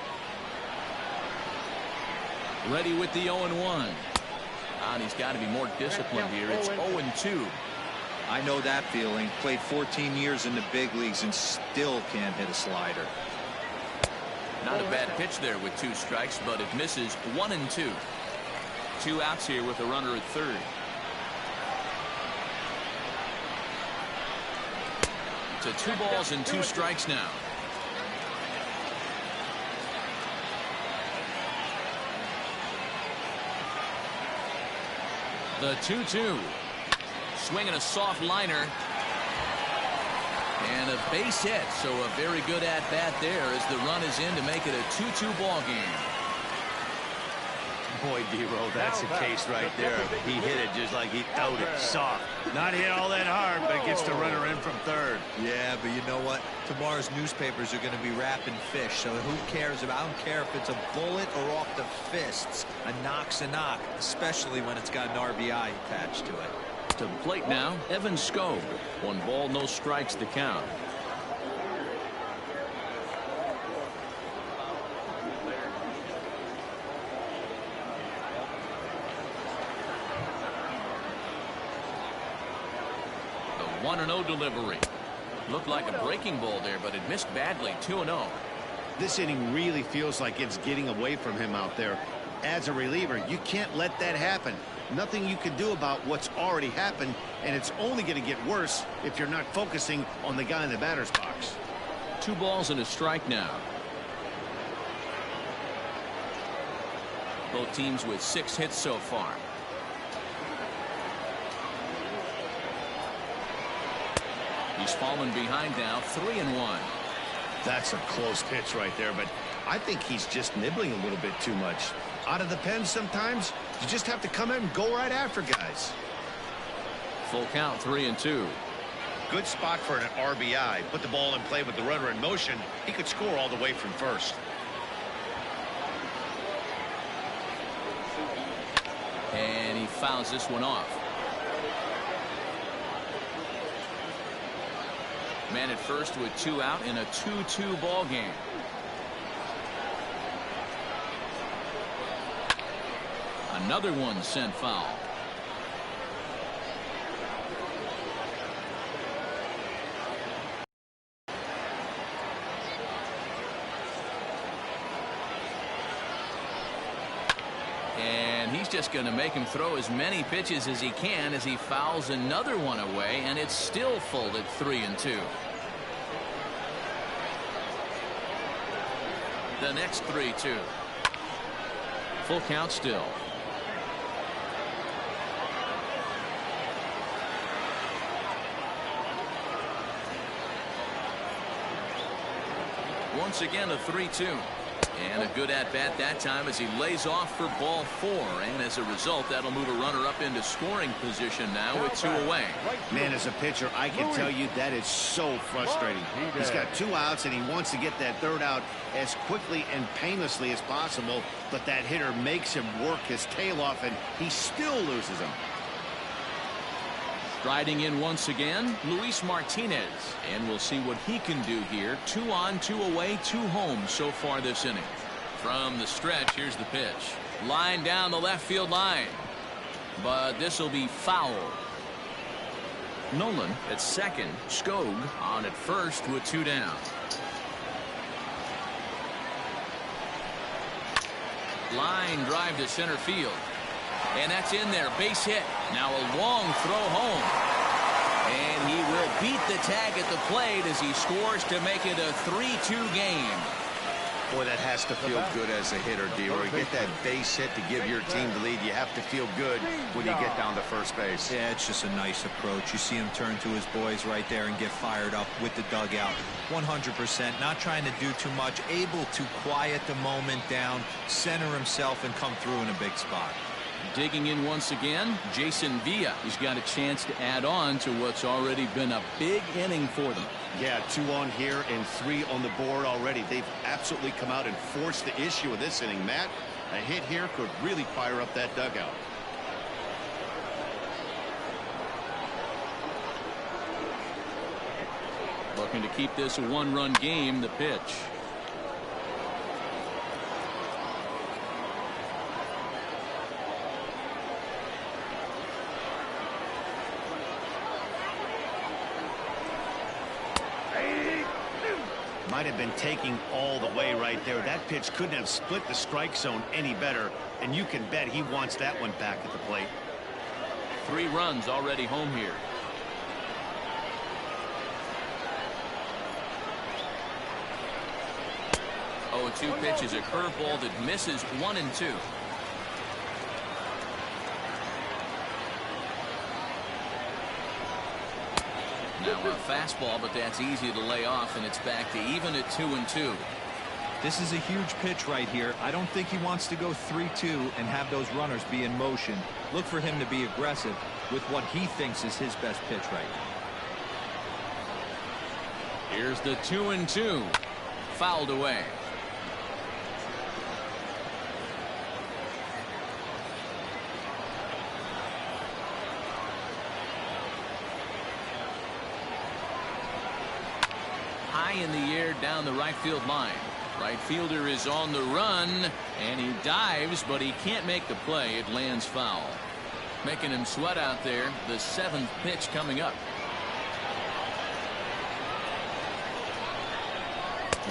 Speaker 1: Ready with the 0-1. And he's got to be more disciplined here. It's 0-2.
Speaker 5: I know that feeling. Played 14 years in the big leagues and still can't hit a slider.
Speaker 1: Not a bad pitch there with 2 strikes, but it misses 1-2. 2 outs here with a runner at third. To 2 balls and 2 strikes now. The 2-2. Swinging a soft liner. And a base hit, so a very good at-bat there as the run is in to make it a 2-2 ball game.
Speaker 2: Boy, D-Roll, that's the case right there. He hit it just like he throwed it. Soft. Not hit all that hard, but it gets the runner in from third.
Speaker 5: Yeah, but you know what? Tomorrow's newspapers are going to be wrapping fish, so who cares about? I don't care if it's a bullet or off the fists. A knock's a knock, especially when it's got an RBI attached to it.
Speaker 1: To the plate now, Evan Scope. 1 ball, no strikes to count. The 1-0 delivery. Looked like a breaking ball there, but it missed badly. 2-0.
Speaker 2: This inning really feels like it's getting away from him out there. As a reliever, you can't let that happen. Nothing you can do about what's already happened, and it's only going to get worse if you're not focusing on the guy in the batter's box.
Speaker 1: 2 balls and a strike now. Both teams with 6 hits so far. He's fallen behind now, 3-1.
Speaker 2: That's a close pitch right there, but I think he's just nibbling a little bit too much. Out of the pen sometimes, you just have to come in and go right after guys.
Speaker 1: Full count, 3-2.
Speaker 2: Good spot for an RBI. Put the ball in play with the runner in motion. He could score all the way from first.
Speaker 1: And he fouls this one off. Man at first with 2 out in a 2-2 ball game. Another one sent foul. And he's just going to make him throw as many pitches as he can as he fouls another one away, and it's still full at 3-2. The next 3-2. Full count still. Once again a 3-2. And a good at-bat that time as he lays off for ball 4. And as a result, that'll move a runner up into scoring position now with 2 away.
Speaker 2: Man, as a pitcher, I can tell you that is so frustrating. He's got 2 outs, and he wants to get that 3rd out as quickly and painlessly as possible. But that hitter makes him work his tail off, and he still loses him.
Speaker 1: Striding in once again, Luis Martinez. And we'll see what he can do here. 2 on, 2 away, 2 home so far this inning. From the stretch, here's the pitch. Line down the left field line. But this will be foul. Nolan at second. Skog on at first with 2 down. Line drive to center field. And that's in there. Base hit. Now a long throw home. And he will beat the tag at the plate as he scores to make it a 3-2 game.
Speaker 2: Boy, that has to feel good as a hitter, D-Roy. Get that base hit to give your team the lead. You have to feel good when you get down to first base.
Speaker 5: Yeah, it's just a nice approach. You see him turn to his boys right there and get fired up with the dugout. 100%. Not trying to do too much. Able to quiet the moment down, center himself, and come through in a big spot.
Speaker 1: Digging in once again, Jason Villa. He's got a chance to add on to what's already been a big inning for them.
Speaker 2: Yeah, 2 on here and 3 on the board already. They've absolutely come out and forced the issue of this inning, Matt. A hit here could really fire up that dugout.
Speaker 1: Looking to keep this a 1-run game. The pitch.
Speaker 2: Might have been taking all the way right there. That pitch couldn't have split the strike zone any better, and you can bet he wants that one back at the plate.
Speaker 1: 3 runs already home here. Oh, 2 pitches, a curveball that misses 1-2. Now a fastball, but that's easy to lay off, and it's back to even at 2-2.
Speaker 5: This is a huge pitch right here. I don't think he wants to go 3-2 and have those runners be in motion. Look for him to be aggressive with what he thinks is his best pitch right now.
Speaker 1: Here's the 2-2. Fouled away. High in the air down the right field line. Right fielder is on the run, and he dives, but he can't make the play. It lands foul. Making him sweat out there. The 7th pitch coming up.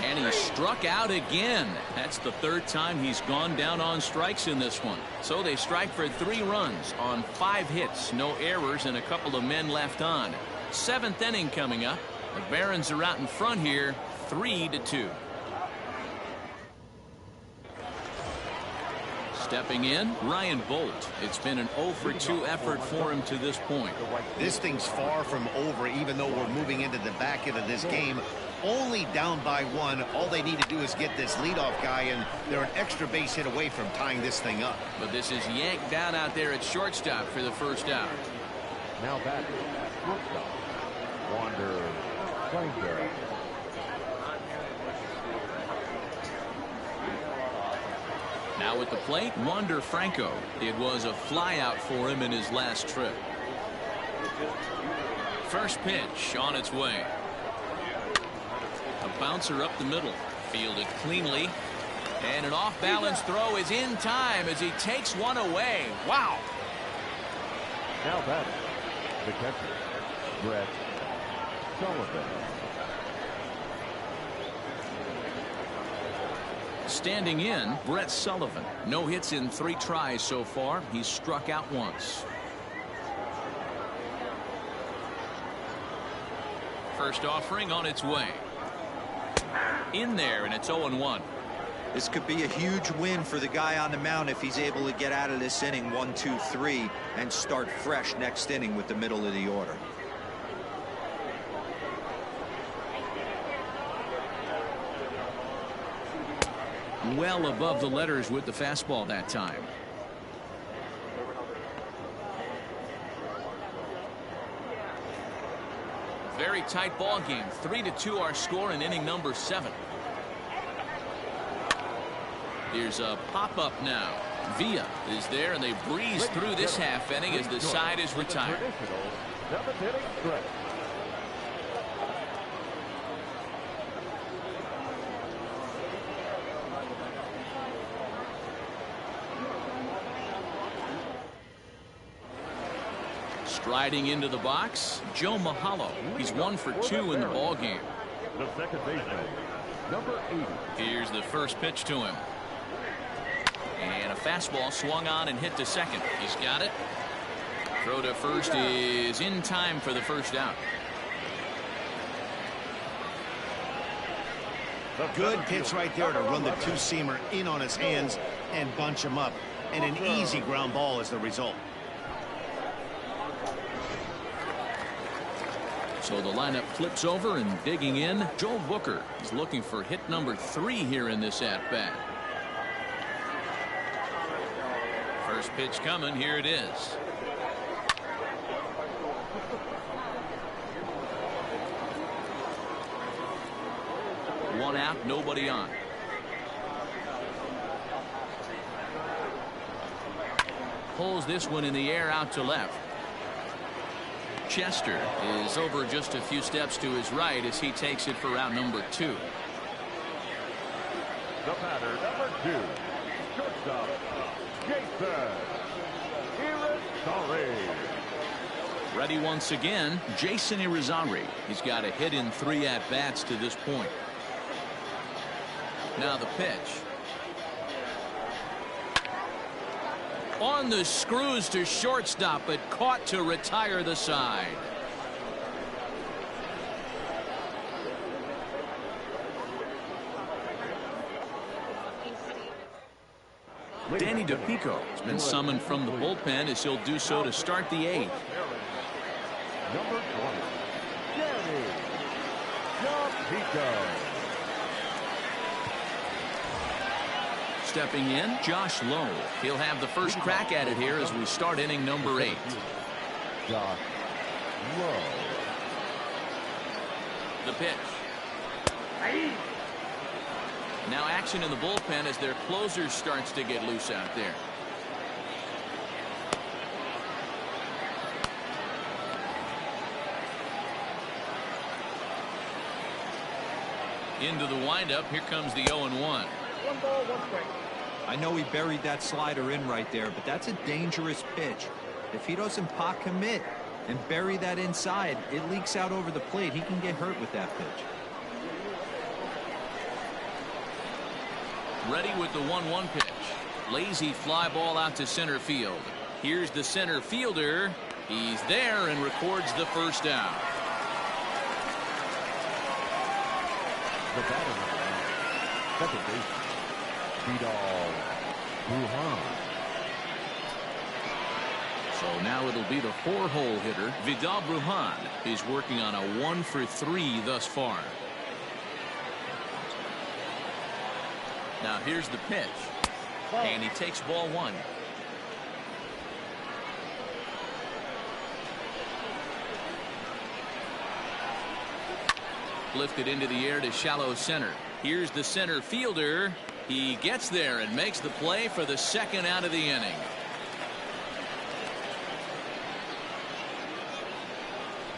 Speaker 1: And he struck out again. That's the 3rd time he's gone down on strikes in this one. So they strike for 3 runs on 5 hits. No errors and a couple of men left on. 7th inning coming up. The Barons are out in front here, 3-2. Stepping in, Ryan Bolt. It's been an 0-for-2 effort for him to this point.
Speaker 2: This thing's far from over, even though we're moving into the back end of this game. only down by 1. All they need to do is get this leadoff guy, and they're an extra base hit away from tying this thing up.
Speaker 1: But this is yanked down out there at shortstop for the first out.
Speaker 3: Now back, shortstop, Wander Franco.
Speaker 1: Now at the plate, Wander Franco. It was a flyout for him in his last trip. First pitch on its way. A bouncer up the middle. Fielded cleanly. And an off-balance throw is in time as he takes one away. Wow.
Speaker 3: Now batting, the catcher, Brett Sullivan.
Speaker 1: Standing in, Brett Sullivan. No hits in 3 tries so far. He's struck out once. First offering on its way. In there, and it's 0-1.
Speaker 5: This could be a huge win for the guy on the mound if he's able to get out of this inning 1, 2, 3 and start fresh next inning with the middle of the order.
Speaker 1: Well above the letters with the fastball that time. Very tight ball game. 3-2 our score in inning number 7. Here's a pop-up now. Villa is there, and they breeze through this half inning as the side is retired. Striding into the box, Joe Mahalo. He's 1 for 2 in the ball game.
Speaker 3: The second baseman, number 80.
Speaker 1: Here's the first pitch to him. And a fastball swung on and hit to second. He's got it. Throw to first is in time for the first out.
Speaker 2: Good pitch right there to run the two-seamer in on his hands and bunch him up. And an easy ground ball is the result.
Speaker 1: So the lineup flips over, and digging in, Joe Booker is looking for hit number 3 here in this at-bat. First pitch coming. Here it is. One out, nobody on. Pulls this one in the air out to left. Chester is over just a few steps to his right as he takes it for out number 2.
Speaker 3: The batter, number 2, shortstop, Jason Irizarry.
Speaker 1: Ready once again, Jason Irizarry. He's got a hit in 3 at-bats to this point. Now the pitch. On the screws to shortstop, but caught to retire the side. Danny DePico has been summoned from the bullpen as he'll do so to start the 8th.
Speaker 3: Number 20, Danny DePico.
Speaker 1: Stepping in, Josh Lowe. He'll have the first crack at it here as we start inning number 8.
Speaker 3: Josh Lowe.
Speaker 1: The pitch. Now action in the bullpen as their closer starts to get loose out there. Into the windup. Here comes the 0-1.
Speaker 4: 1 ball, 1 strike.
Speaker 5: I know he buried that slider in right there, but that's a dangerous pitch. If he doesn't pot commit and bury that inside, it leaks out over the plate. He can get hurt with that pitch.
Speaker 1: Ready with the 1-1 pitch. Lazy fly ball out to center field. Here's the center fielder. He's there and records the first out.
Speaker 3: The batter, number 9, second baseman, Vidal Brujan.
Speaker 1: So now it'll be the 4-hole hitter. Vidal Brujan is working on a 1 for 3 thus far. Now here's the pitch. And he takes ball one. Lifted into the air to shallow center. Here's the center fielder. He gets there and makes the play for the second out of the inning.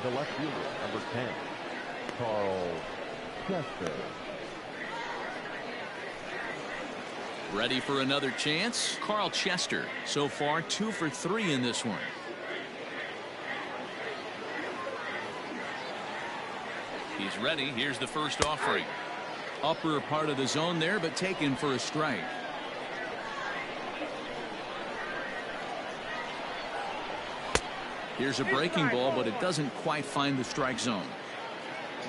Speaker 3: The left fielder, number 10, Carl Chester.
Speaker 1: Ready for another chance? Carl Chester, so far 2 for 3 in this one. He's ready. Here's the first offering. Upper part of the zone there, but taken for a strike. Here's a breaking ball, but it doesn't quite find the strike zone.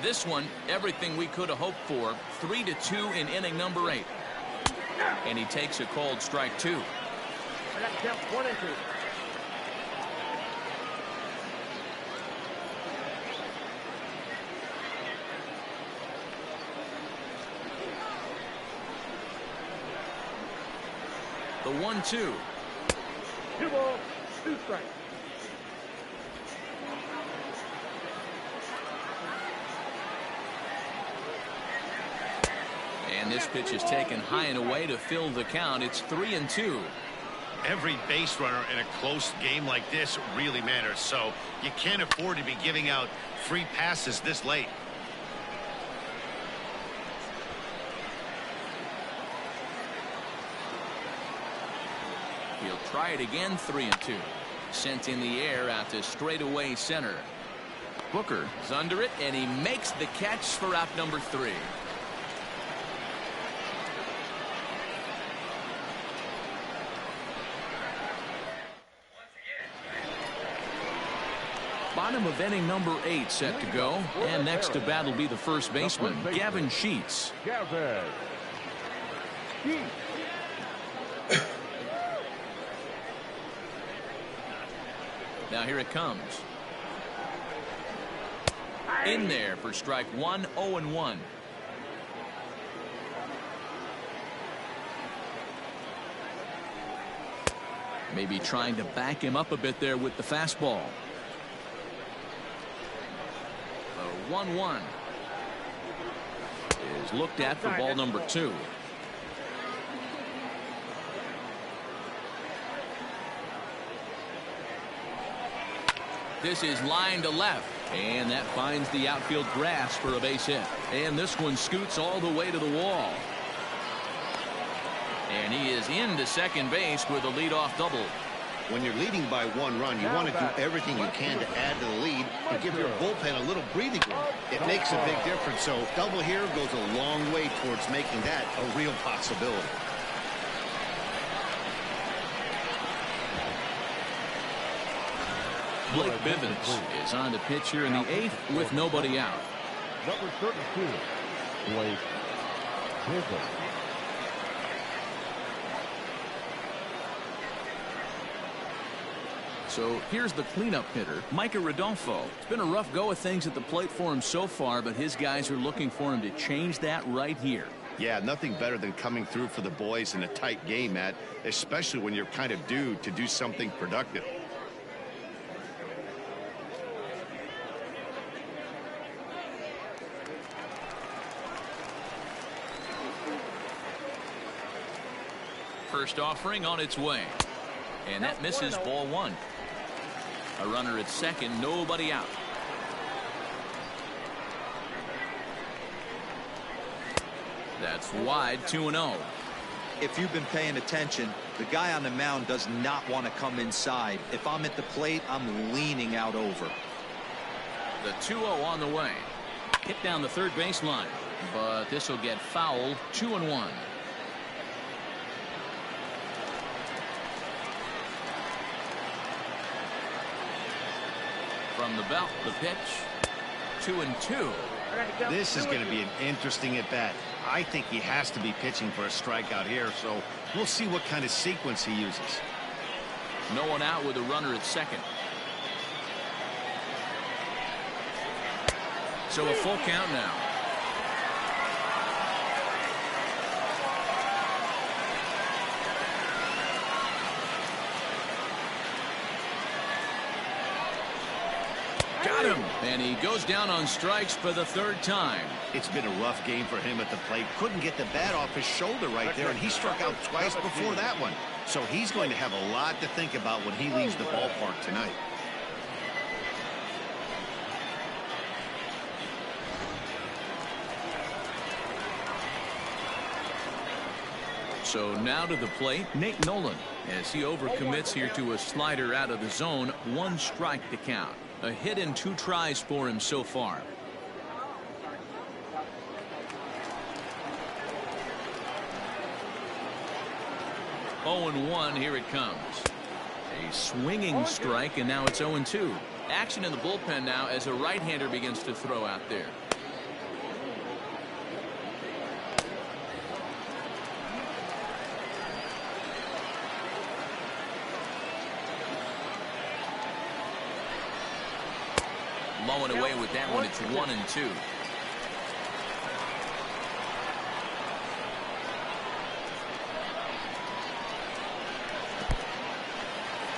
Speaker 1: This one, everything we could have hoped for. 3-2 in inning number 8. And he takes a called strike 2.
Speaker 4: I got to count 1 and 2.
Speaker 1: The 1-2.
Speaker 4: 2 balls, 2 strikes.
Speaker 1: And this pitch is taken high and away to fill the count. It's 3-2.
Speaker 2: Every base runner in a close game like this really matters, so you can't afford to be giving out free passes this late.
Speaker 1: He'll try it again. 3-2. Sent in the air out to straightaway center. Booker is under it, and he makes the catch for out number 3. Bottom of inning number 8 set to go, and next to bat will be the first baseman, Gavin Sheets.
Speaker 3: Gavin Sheets.
Speaker 1: Now here it comes. In there for strike 1, 0-1. Maybe trying to back him up a bit there with the fastball. 1-1 is looked at for ball number 2. This is line to left, and that finds the outfield grass for a base hit. And this one scoots all the way to the wall. And he is into second base with a leadoff double.
Speaker 2: When you're leading by 1 run, you want to do everything you can to add to the lead and give your bullpen a little breathing room. It makes a big difference, so double here goes a long way towards making that a real possibility.
Speaker 1: Blake Bivens is on the pitch here in the 8th with nobody out.
Speaker 3: Number 32, Blake Bivens.
Speaker 1: So here's the cleanup hitter, Micah Rodolfo. It's been a rough go of things at the plate for him so far, but his guys are looking for him to change that right here.
Speaker 2: Yeah, nothing better than coming through for the boys in a tight game, Matt, especially when you're kind of due to do something productive.
Speaker 1: First offering on its way. And that misses ball 1. A runner at second, nobody out. That's wide, 2-0.
Speaker 5: If you've been paying attention, the guy on the mound does not want to come inside. If I'm at the plate, I'm leaning out over.
Speaker 1: The 2-0 on the way. Hit down the third baseline, but this will get foul. 2-1. From the belt, the pitch. 2-2.
Speaker 2: This is going to be an interesting at bat. I think he has to be pitching for a strikeout here, so we'll see what kind of sequence he uses.
Speaker 1: No one out with a runner at second. So a full count now. Got him. And he goes down on strikes for the third time.
Speaker 2: It's been a rough game for him at the plate. Couldn't get the bat off his shoulder right there, and he struck out twice before that one. So he's going to have a lot to think about when he leaves the ballpark tonight.
Speaker 1: So now to the plate, Nate Nolan, as he overcommits here to a slider out of the zone. 1 strike to count. A hit and 2 tries for him so far. Oh and 1, here it comes. A swinging strike, and now it's 0 and 2. Action in the bullpen now as a right-hander begins to throw out there. Mowing away with that one. It's 1 and 2.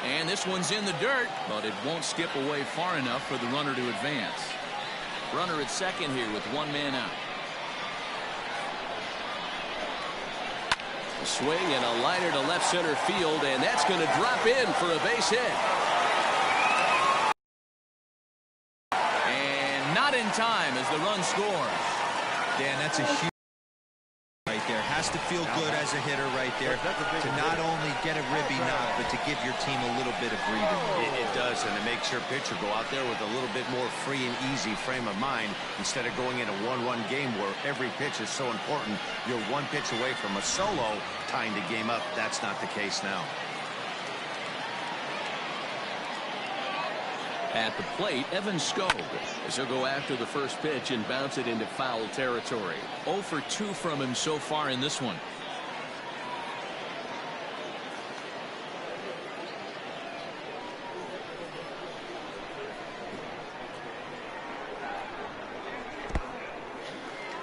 Speaker 1: And this one's in the dirt, but it won't skip away far enough for the runner to advance. Runner at second here with 1 man out. A swing and a liner to left center field, and that's going to drop in for a base hit. In time as the run scores.
Speaker 5: Dan, that's a huge right there. Has to feel good as a hitter right there to not only get a ribby knock, but to give your team a little bit of breathing.
Speaker 2: It does, and it makes your pitcher go out there with a little bit more free and easy frame of mind instead of going in a 1-1 game where every pitch is so important. You're 1 pitch away from a solo tying the game up. That's not the case now.
Speaker 1: At the plate, Evan Skog, as he'll go after the first pitch and bounce it into foul territory. 0 for 2 from him so far in this one.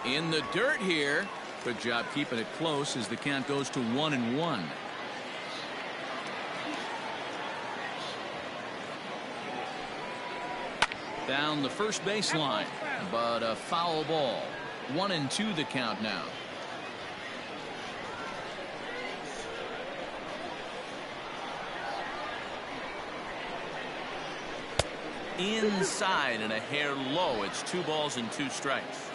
Speaker 1: In the dirt here. Good job keeping it close as the count goes to 1 and 1. Down the first baseline, but a foul ball. 1 and 2 the count now. Inside and a hair low. It's 2 balls and 2 strikes.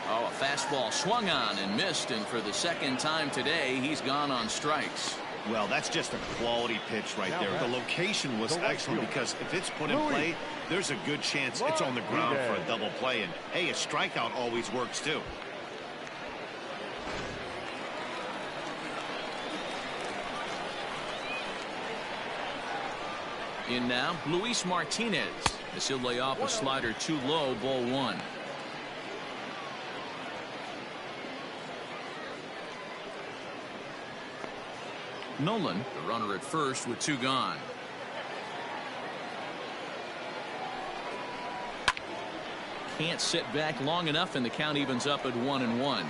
Speaker 1: Oh, a fastball swung on and missed, and for the second time today, he's gone on strikes.
Speaker 2: Well, that's just a quality pitch right there. The location was excellent because if it's put in play, there's a good chance it's on the ground for a double play. And, hey, a strikeout always works, too.
Speaker 1: In now, Luis Martinez, as he'll lay off a slider too low, ball 1. Nolan, the runner at first with 2 gone. Can't sit back long enough, and the count evens up at 1 and 1.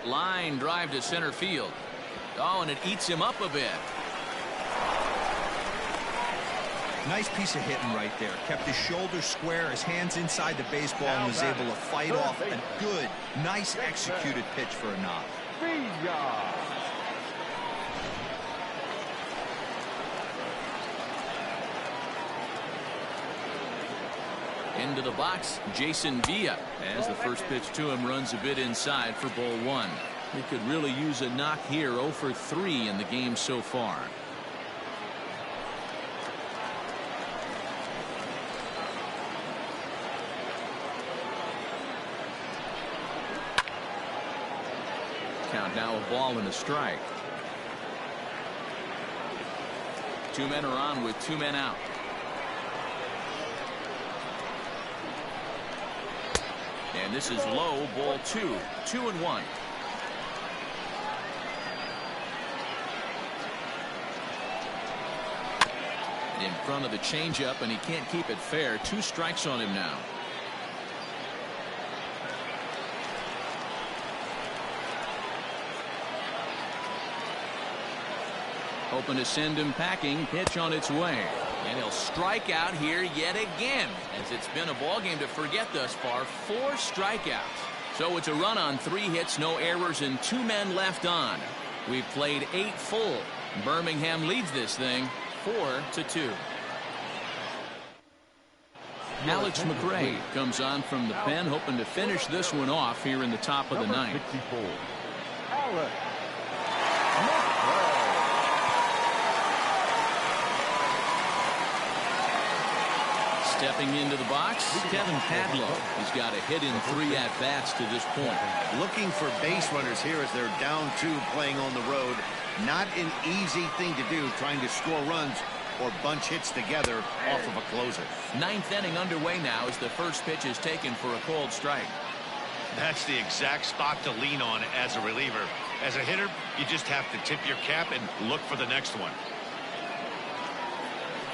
Speaker 1: Line drive to center field. Oh, and it eats him up a bit.
Speaker 5: Nice piece of hitting right there. Kept his shoulders square, his hands inside the baseball, and was able to fight off a good, nice executed pitch for a knock.
Speaker 1: Into the box, Jason Villa, as the first pitch to him runs a bit inside for ball 1. He could really use a knock here. 0 for 3 in the game so far. Count now, a ball and a strike. 2 men are on with 2 men out. And this is low, ball 2. 2 and 1. In front of the changeup, and he can't keep it fair. 2 strikes on him now. Hoping to send him packing. Pitch on its way. And he'll strike out here yet again, as it's been a ball game to forget thus far. 4 strikeouts. So it's a run on 3 hits, no errors, and 2 men left on. We've played 8 full. Birmingham leads this thing 4-2. Alex McRae comes on from the pen, hoping to finish this one off here in the top of the ninth.
Speaker 3: 64, Alex.
Speaker 1: Stepping into the box, Kevin Padlow. He's got a hit in 3 at-bats to this point.
Speaker 2: Looking for base runners here as they're down 2 playing on the road. Not an easy thing to do, trying to score runs or bunch hits together off of a closer. 9th inning underway now as the first pitch is taken for a called strike. That's the exact spot to lean on as a reliever. As a hitter, you just have to tip your cap and look for the next one.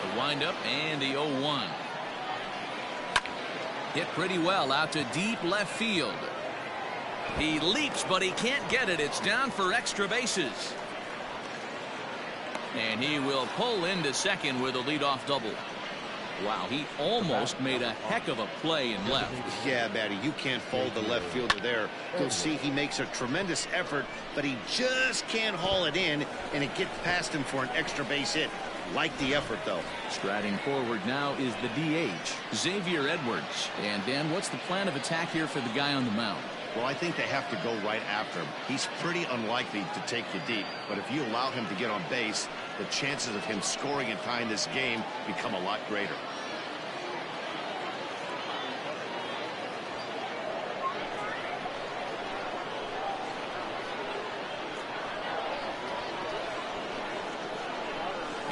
Speaker 1: The windup and the 0-1. Hit pretty well out to deep left field. He leaps, but he can't get it. It's down for extra bases. And he will pull into second with a leadoff double. Wow, he almost made a heck of a play in left.
Speaker 2: Yeah, Batty, you can't fold the left fielder there. You'll see he makes a tremendous effort, but he just can't haul it in, and it gets past him for an extra base hit. Like the effort, though.
Speaker 1: Striding forward now is the DH, Xavier Edwards. And, Dan, what's the plan of attack here for the guy on the mound?
Speaker 2: Well, I think they have to go right after him. He's pretty unlikely to take you deep, but if you allow him to get on base, the chances of him scoring and tying this game become a lot greater.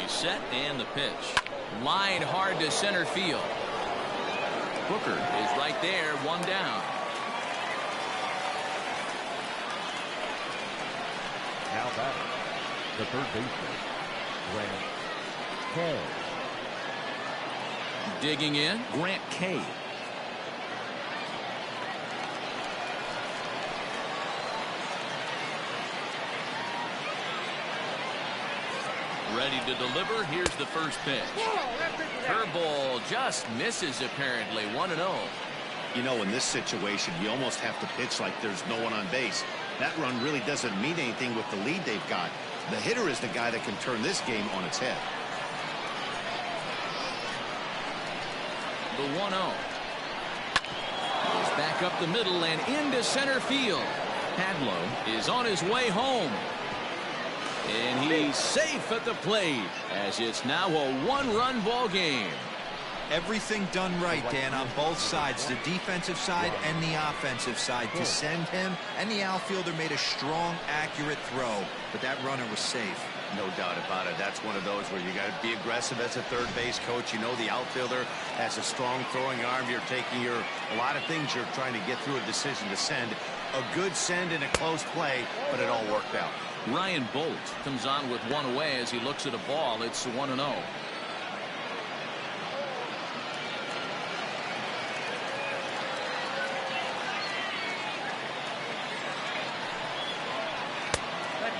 Speaker 2: He's set, and the pitch. Line hard to center field. Booker is right there, 1 down.
Speaker 3: Now batting, the third baseman, Grant Kay.
Speaker 1: Digging in, Grant Kay. Ready to deliver. Here's the first pitch. Curveball just misses apparently. 1-0. You know, in this situation, you almost have to pitch like there's no one on base. That run really doesn't mean anything with the lead they've got. The hitter is the guy that can turn this game on its head. The 1-0. Goes back up the middle and into center field. Padlow is on his way home. And he's safe at the plate as it's now a 1-run ball game.
Speaker 5: Everything done right, Dan, on both sides, the defensive side and the offensive side. To send him, and the outfielder made a strong, accurate throw, but that runner was safe.
Speaker 2: No doubt about it. That's one of those where you got to be aggressive as a third base coach. You know the outfielder has a strong throwing arm. You're taking a lot of things you're trying to get through a decision to send. A good send in a close play, but it all worked out. Ryan Bolt comes on with 1 away as he looks at a ball. It's 1-0.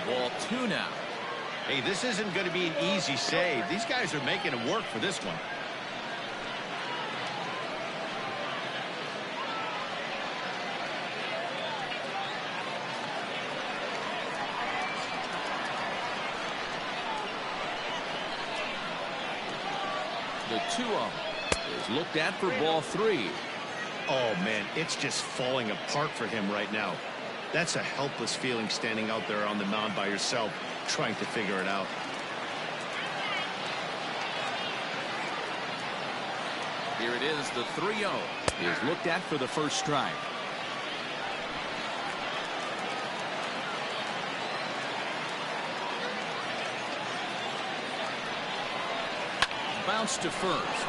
Speaker 2: Ball 2 now. Hey, this isn't going to be an easy save. These guys are making it work for this one. The 2-0 is looked at for ball 3. Oh, man, it's just falling apart for him right now. That's a helpless feeling standing out there on the mound by yourself, trying to figure it out. Here it is, the 3-0 is looked at for the first strike. Bounce to first.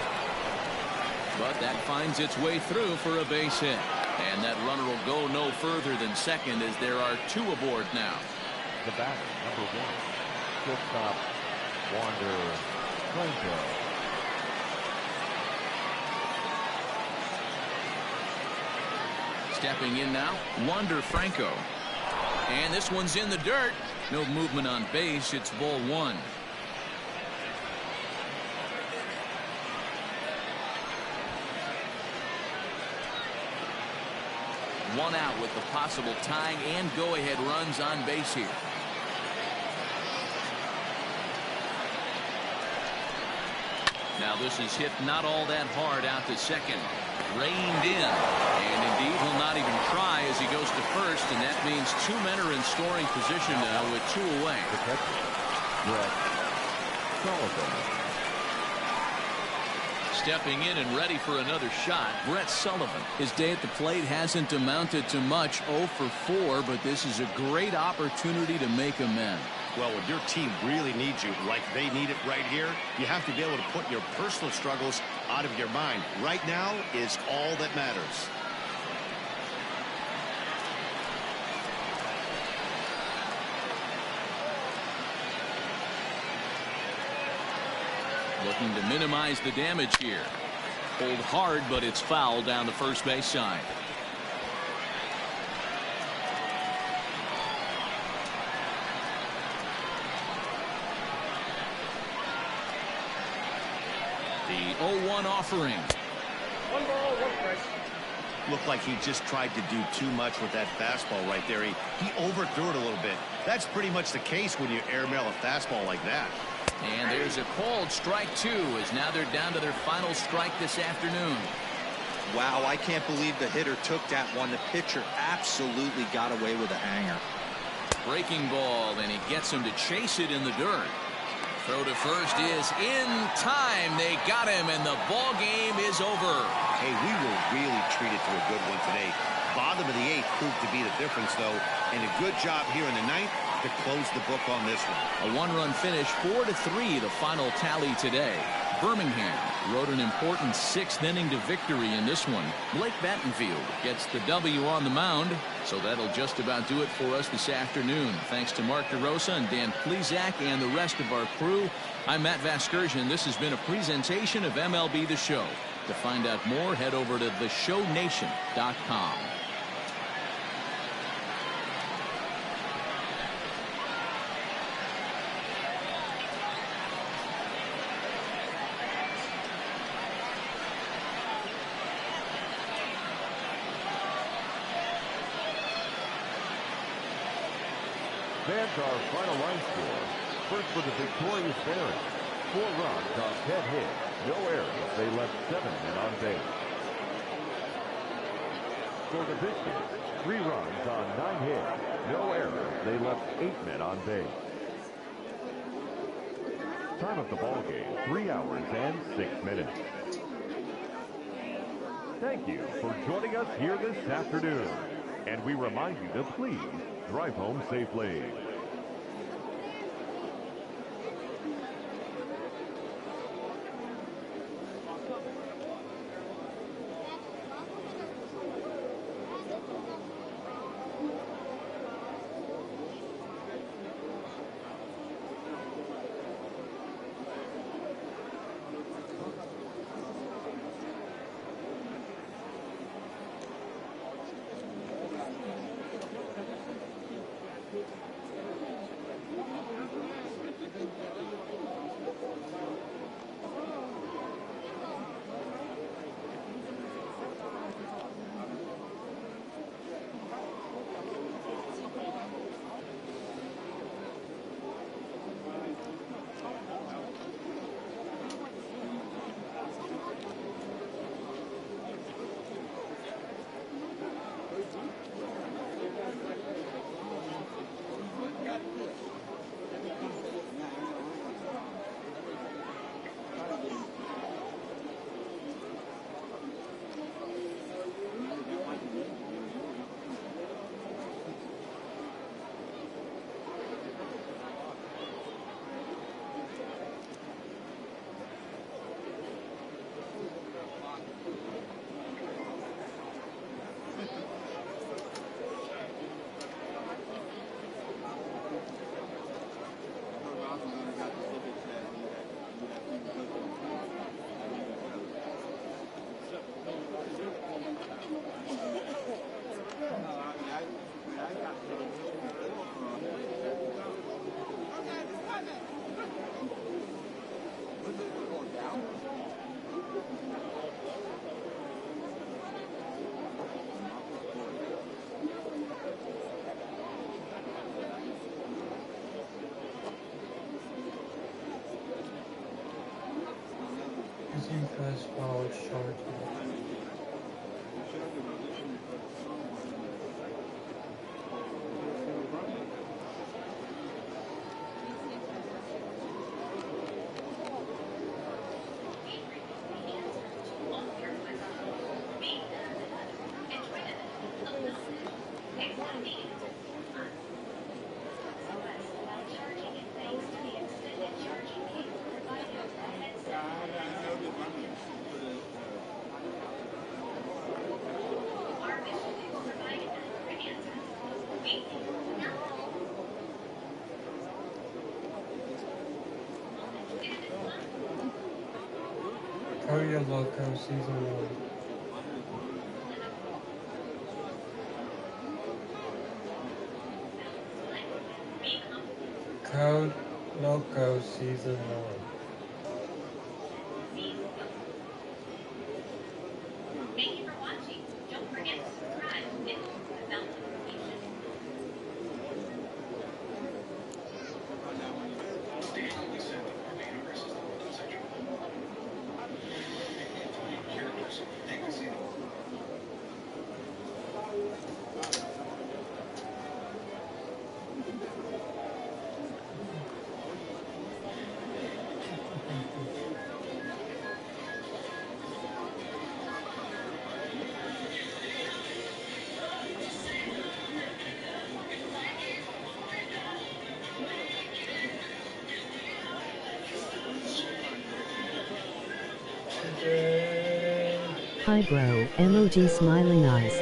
Speaker 2: But that finds its way through for a base hit. And that runner will go no further than second as there are 2 aboard now.
Speaker 3: The batter, number 1, shortstop, Wander Franco.
Speaker 1: Stepping in now, Wander Franco. And this one's in the dirt. No movement on base. It's ball one. One out with the possible tying and go-ahead runs on base here. Now this is hit not all that hard out to second. Reined in. And indeed, he'll not even try as he goes to first, and that means two men are in scoring position now with two away. Stepping in and ready for another shot, Brett Sullivan. His day at the plate hasn't amounted to much, 0 for 4, but this is a great opportunity to make amends.
Speaker 2: Well, when your team really needs you, like they need it right here, you have to be able to put your personal struggles out of your mind. Right now is all that matters.
Speaker 1: Looking to minimize the damage here. Pulled hard, but it's foul down the first base side. The 0-1 offering.
Speaker 4: 1 ball, 1 strike.
Speaker 2: Looked like he just tried to do too much with that fastball right there. He overthrew it a little bit. That's pretty much the case when you airmail a fastball like that.
Speaker 1: And there's a called strike two, as now they're down to their final strike this afternoon.
Speaker 5: Wow, I can't believe the hitter took that one. The pitcher absolutely got away with a hanger.
Speaker 1: Breaking ball, and he gets him to chase it in the dirt. Throw to first is in time. They got him, and the ball game is over.
Speaker 2: Hey, we were really treated to a good one today. Bottom of the 8th proved to be the difference, though, and a good job here in the 9th to close the book on this one.
Speaker 1: A one-run finish, 4-3, the final tally today. Birmingham rode an important 6th inning to victory in this one. Blake Battenfield gets the W on the mound, so that'll just about do it for us this afternoon. Thanks to Mark DeRosa and Dan Plezak and the rest of our crew. I'm Matt Vasgersian. This has been a presentation of MLB The Show. To find out more, head over to theshownation.com.
Speaker 3: That's our final line score. First for the victorious Barons. 4 runs on 10 hits. No errors. They left 7 men on base. For the Biscuits, 3 runs on 9 hits. No errors. They left 8 men on base. Time of the ball game, 3 hours and 6 minutes. Thank you for joining us here this afternoon. And we remind you to please drive home safely.
Speaker 6: Using fastball charging. Korea Loco Season 1. Code Loco Season 1.
Speaker 7: Thank you for watching. Don't forget to subscribe and hit the bell notification.
Speaker 8: Hi bro, emoji smiling eyes.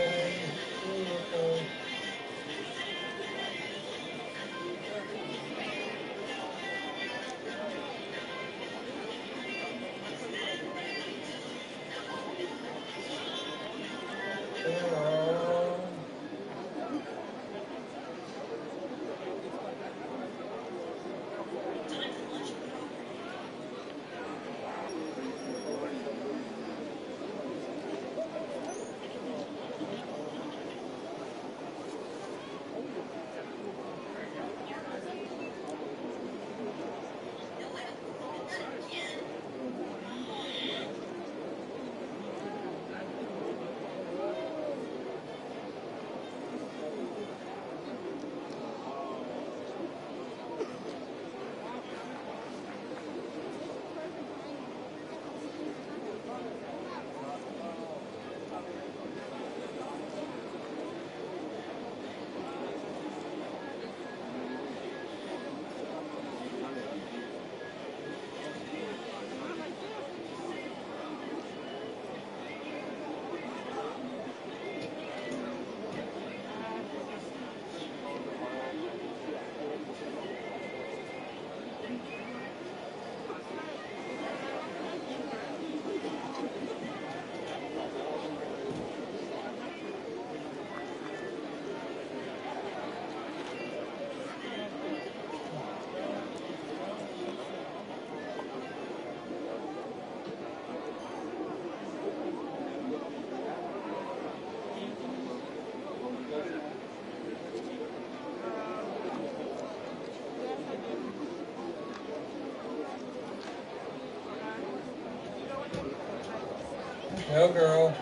Speaker 6: No girl.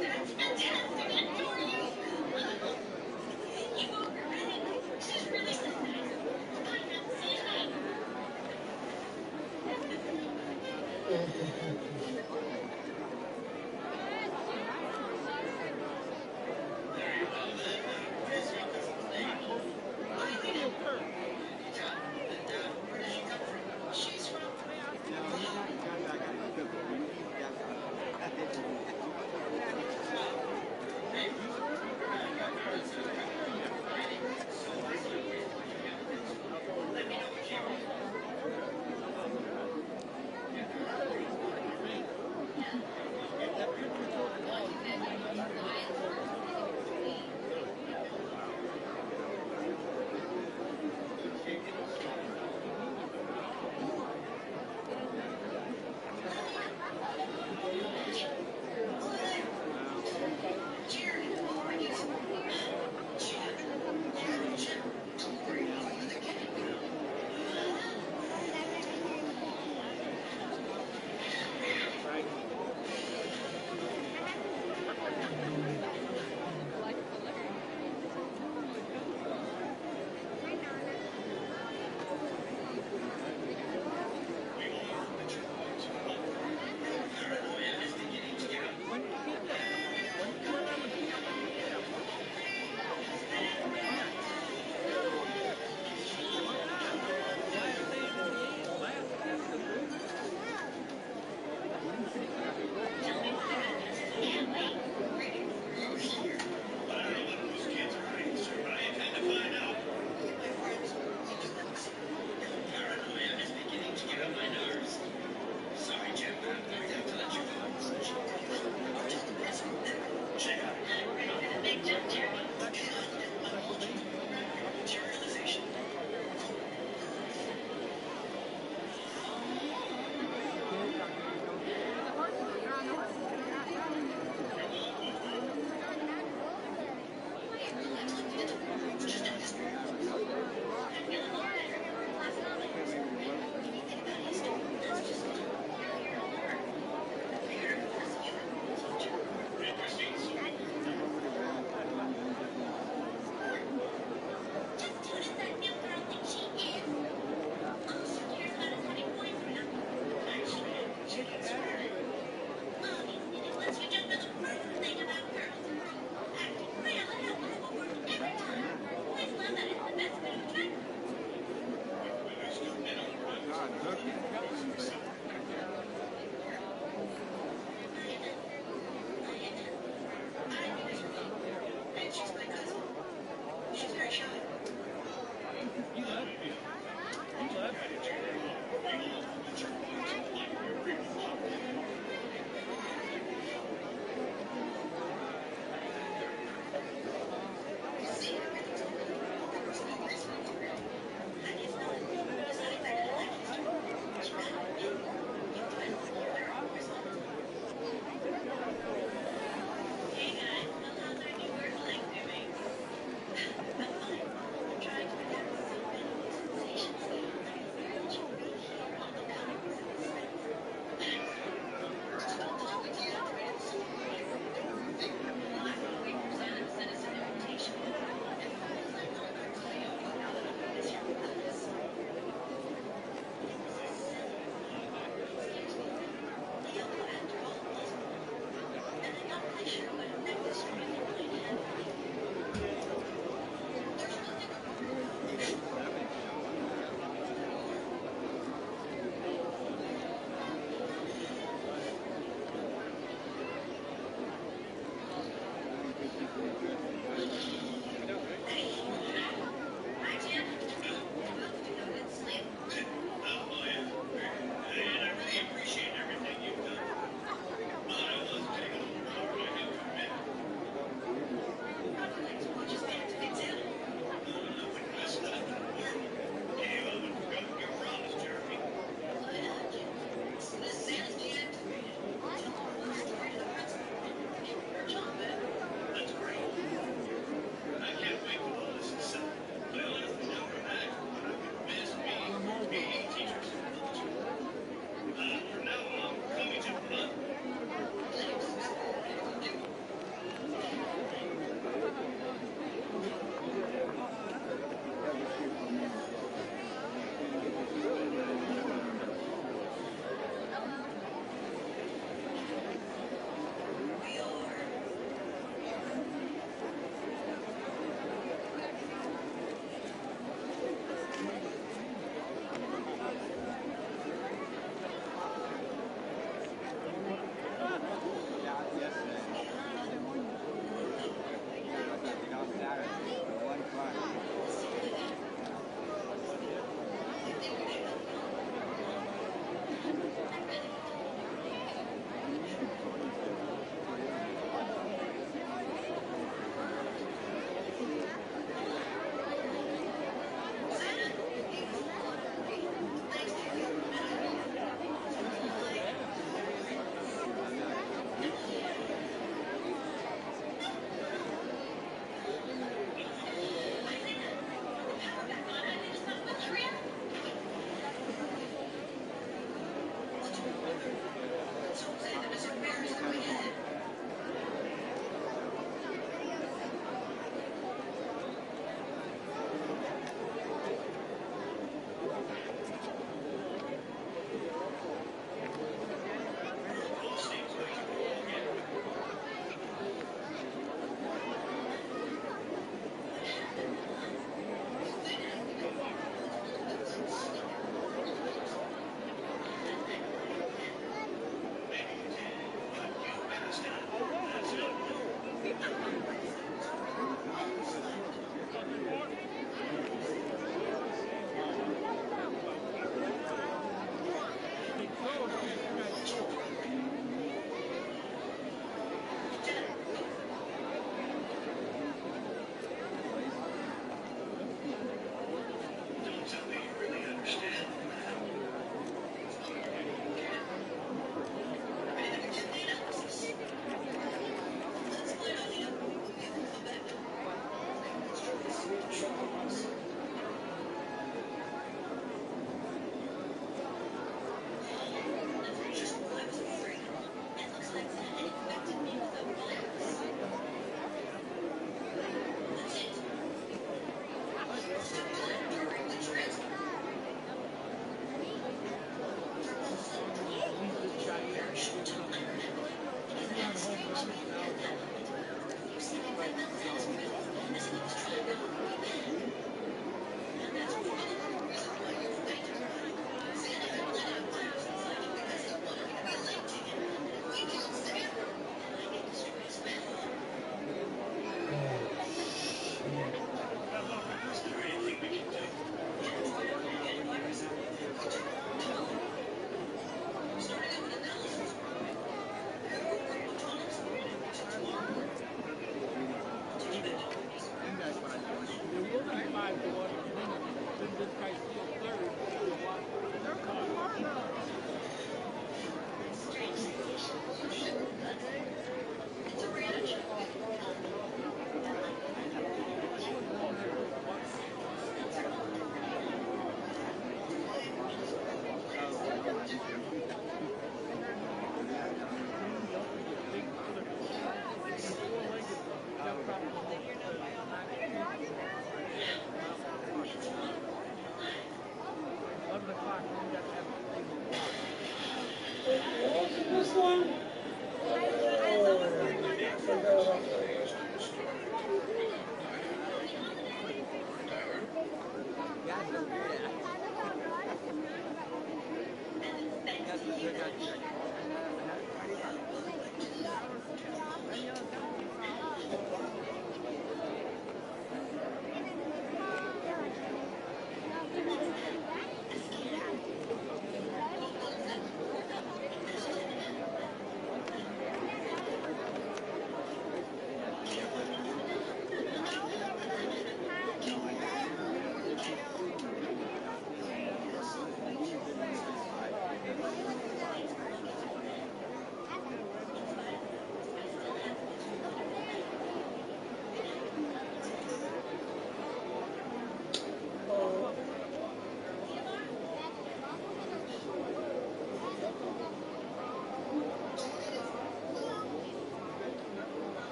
Speaker 7: That's fantastic. I adore you. You won't regret it. She's really so nice. I have to say hi.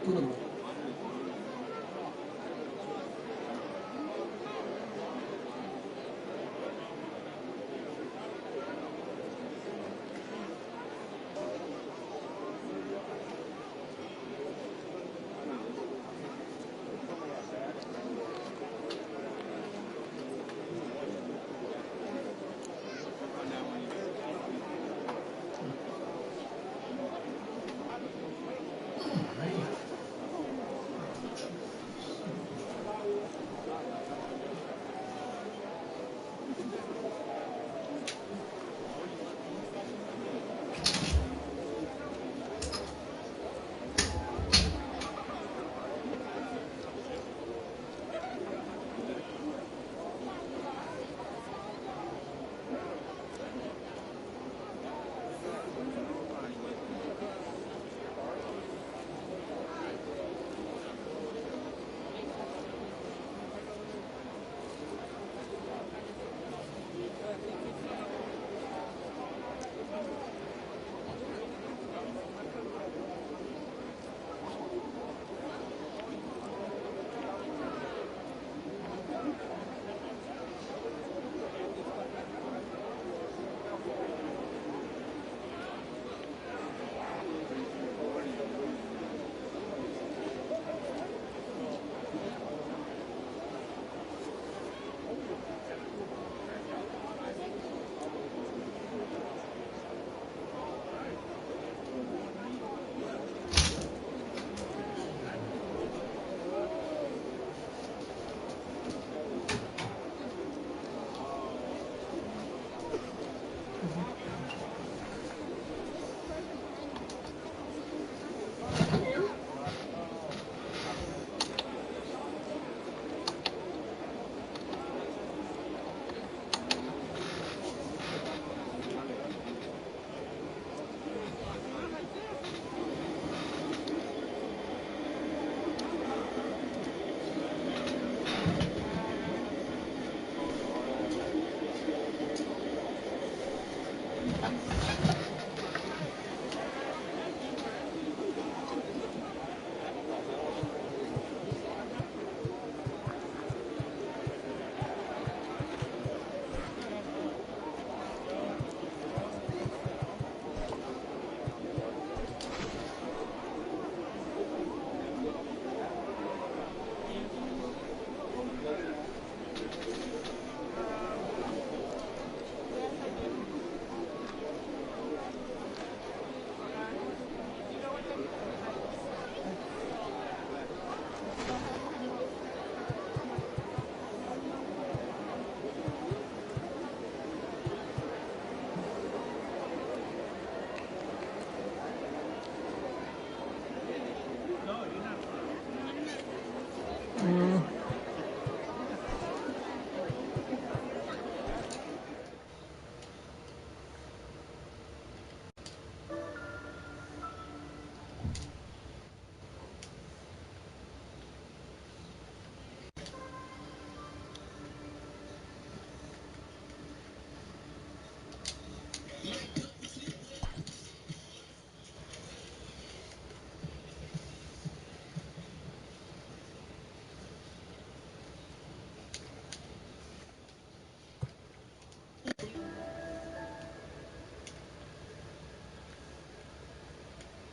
Speaker 6: Mm.